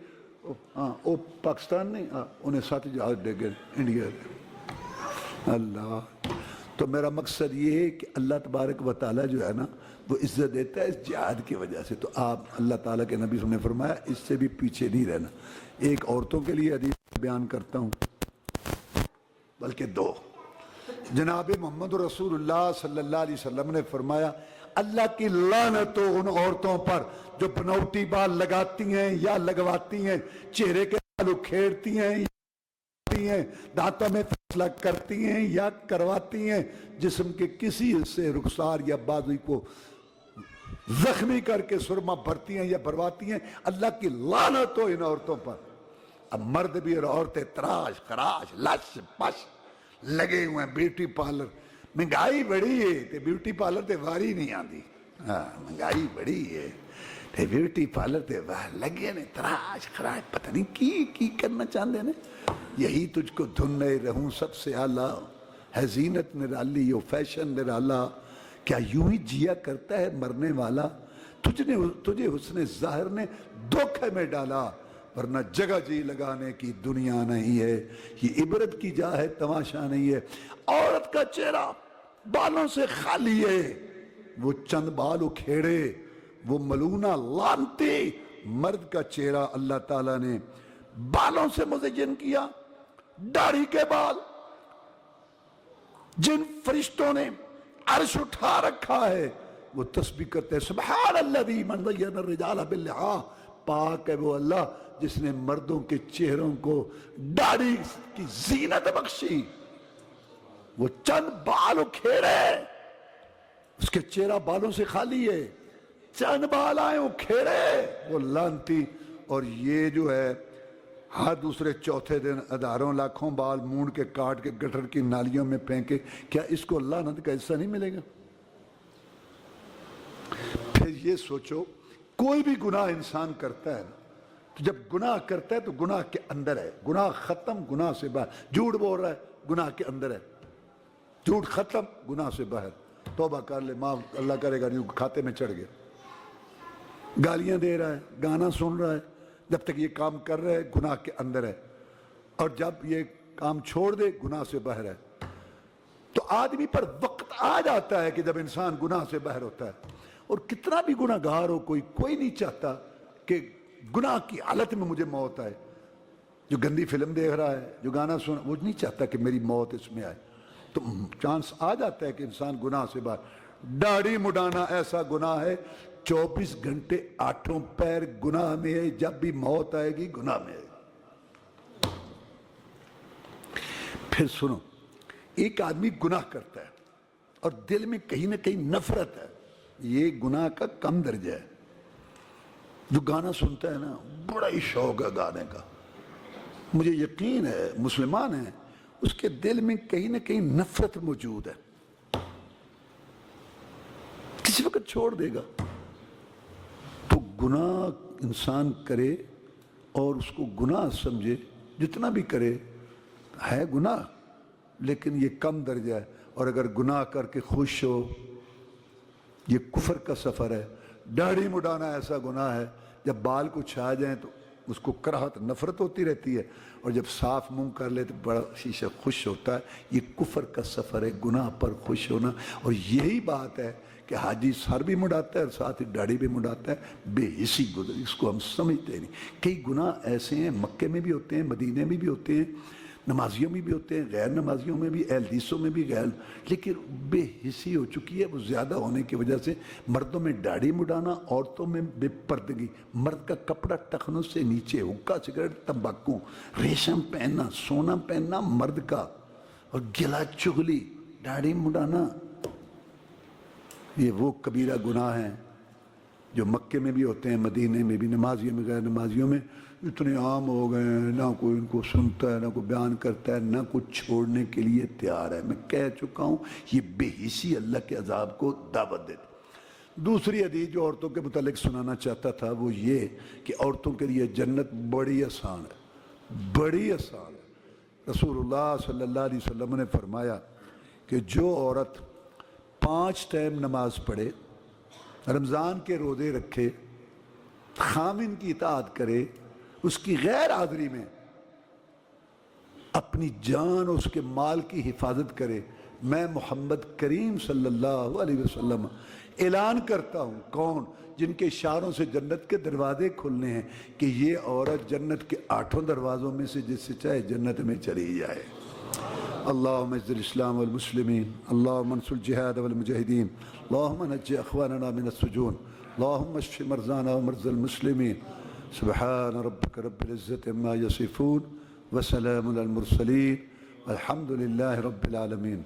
ہاں وہ پاکستان نے انہیں 7000 ڈگے انڈیا دے۔ اللہ، تو میرا مقصد یہ ہے کہ اللہ تبارک و تعالیٰ جو ہے نا وہ عزت دیتا ہے اس جہاد کی وجہ سے۔ تو آپ اللہ تعالیٰ کے نبی صلی اللہ علیہ وسلم نے فرمایا اس سے بھی پیچھے نہیں رہنا۔ ایک عورتوں کے لیے حدیث بیان کرتا ہوں، بلکہ 2۔ جناب محمد رسول اللہ صلی اللہ علیہ وسلم نے فرمایا اللہ کی لعنت ہو ان عورتوں پر جو بنوٹی بال لگاتی ہیں یا لگواتی ہیں، چہرے کے بال اکھیڑتی ہیں، دانتوں میں فیصلہ کرتی ہیں یا کرواتی ہیں، جسم کے کسی حصے رخسار یا بازو کو زخمی کر کے سرما بھرتی ہیں یا بھرواتی ہیں، اللہ کی لعنت ہو ان عورتوں پر۔ اب مرد بھی اور عورتیں تراش خراش لش پش لگے ہوئے ہیں بیوٹی پارلر۔ مہنگائی بڑی ہے تے بیوٹی پارلر تے واری نہیں آندی، ہاں مہنگائی بڑی ہے تے بیوٹی پارلر تے وار لگے نے تراش خراش، پتہ نہیں کی کرنا چاہتے ہیں۔ یہی تجھ کو دھننے رہوں سب سے اعلیٰ ہے زینت نرالی و فیشن نرالا، کیا یوں ہی جیا کرتا ہے مرنے والا، تجھے حسن ظاہر نے دھوکے میں ڈالا، ورنہ جگہ جی لگانے کی دنیا نہیں ہے، یہ عبرت کی جا ہے تماشا نہیں ہے۔ عورت کا چہرہ بالوں سے خالی ہے، وہ چند بال اکھیڑے وہ ملونہ لانتی۔ مرد کا چہرہ اللہ تعالیٰ نے بالوں سے مزین کیا، داڑھی کے بال، جن فرشتوں نے عرش اٹھا رکھا ہے وہ تسبیح کرتے ہیں سبحان الذی من زین الرجال باللحیٰ، پاک ہے وہ اللہ جس نے مردوں کے چہروں کو داڑھی کی زینت بخشی. وہ چند بال اکھیڑے, اس کے چہرہ بالوں سے خالی ہے, چند بال آئے اکھیڑے وہ لانتی. اور یہ جو ہے ہر دوسرے چوتھے دن ہزاروں لاکھوں بال مونڈ کے کاٹ کے گٹر کی نالیوں میں پھینکے, کیا اس کو لعنت کا حصہ نہیں ملے گا؟ پھر یہ سوچو, کوئی بھی گناہ انسان کرتا ہے تو جب گناہ کرتا ہے تو گناہ کے اندر ہے, گناہ ختم گناہ سے باہر. جھوٹ بول رہا ہے گناہ کے اندر ہے, جھوٹ ختم گناہ سے باہر. توبہ کر لے, معاف اللہ کرے گا, نہیں کھاتے میں چڑھ گیا. گالیاں دے رہا ہے, گانا سن رہا ہے, جب تک یہ کام کر رہا ہے گناہ کے اندر ہے, اور جب یہ کام چھوڑ دے گناہ سے باہر ہے. تو آدمی پر وقت آ جاتا ہے کہ جب انسان گناہ سے باہر ہوتا ہے. اور کتنا بھی گناہ گار ہو, کوئی نہیں چاہتا کہ گناہ کی حالت میں مجھے موت آئے. جو گندی فلم دیکھ رہا ہے, جو گانا سن, وہ نہیں چاہتا کہ میری موت اس میں آئے. تو چانس آ جاتا ہے کہ انسان گناہ سے باہر. داڑھی مڈانا ایسا گناہ ہے 24 گھنٹے 8 پیر گناہ میں ہے. جب بھی موت آئے گی گناہ میں ہے. پھر سنو, ایک آدمی گناہ کرتا ہے اور دل میں کہیں نہ کہیں نفرت ہے, یہ گناہ کا کم درجہ ہے. جو گانا سنتا ہے نا, بڑا ہی شوق ہے گانے کا, مجھے یقین ہے مسلمان ہیں, اس کے دل میں کہیں نہ کہیں نفرت موجود ہے. کسی وقت چھوڑ دے گا. تو گناہ انسان کرے اور اس کو گناہ سمجھے, جتنا بھی کرے ہے گناہ, لیکن یہ کم درجہ ہے. اور اگر گناہ کر کے خوش ہو, یہ کفر کا سفر ہے. داڑھی مڈانا ایسا گناہ ہے, جب بال کو چھا جائیں تو اس کو کراہت نفرت ہوتی رہتی ہے, اور جب صاف منہ کر لے تو بڑا شیشہ خوش ہوتا ہے. یہ کفر کا سفر ہے, گناہ پر خوش ہونا. اور یہی بات ہے کہ حاجی سر بھی مڈاتا ہے اور ساتھ ہی داڑھی بھی مڈاتا ہے, بے حسی گزر, اس کو ہم سمجھتے نہیں. کئی گناہ ایسے ہیں مکے میں بھی ہوتے ہیں, مدینے میں بھی ہوتے ہیں, نمازیوں میں بھی ہوتے ہیں, غیر نمازیوں میں بھی, اہل حدیثوں میں بھی غیر, لیکن بے حسی ہو چکی ہے. وہ زیادہ ہونے کی وجہ سے مردوں میں داڑھی مڈانا, عورتوں میں بے پردگی, مرد کا کپڑا ٹخنوں سے نیچے, حقہ سگریٹ تمباکو, ریشم پہننا, سونا پہننا مرد کا, اور گلا چغلی, داڑھی مڈانا, یہ وہ کبیرہ گناہ ہیں جو مکے میں بھی ہوتے ہیں, مدینے میں بھی, نمازیوں میں, غیر نمازیوں میں اتنے عام ہو گئے ہیں. نہ کوئی ان کو سنتا ہے, نہ کوئی بیان کرتا ہے, نہ کوئی چھوڑنے کے لیے تیار ہے. میں کہہ چکا ہوں یہ بے حسی اللہ کے عذاب کو دعوت دیتی. دوسری حدیث جو عورتوں کے متعلق سنانا چاہتا تھا وہ یہ کہ عورتوں کے لیے جنت بڑی آسان ہے, بڑی آسان ہے. رسول اللہ صلی اللہ علیہ وسلم نے فرمایا کہ جو عورت 5 ٹائم نماز پڑھے, رمضان کے روزے رکھے, خامن کی اطاعت کرے, اس کی غیر حاضری میں اپنی جان اور اس کے مال کی حفاظت کرے, میں محمد کریم صلی اللہ علیہ وسلم اعلان کرتا ہوں, کون, جن کے اشاروں سے جنت کے دروازے کھلنے ہیں, کہ یہ عورت جنت کے 8 دروازوں میں سے جس سے چاہے جنت میں چلی جائے. اللہم اعز الاسلام والمسلمین, اللہم انصر الجہاد والمجاہدین, اللہم نجی اخواننا من السجون, اللہم اشف مرضانا ومرضى المسلمین. سبحان ربک رب العزت عما یصفون وسلام علی المرسلین والحمد للہ رب العالمین.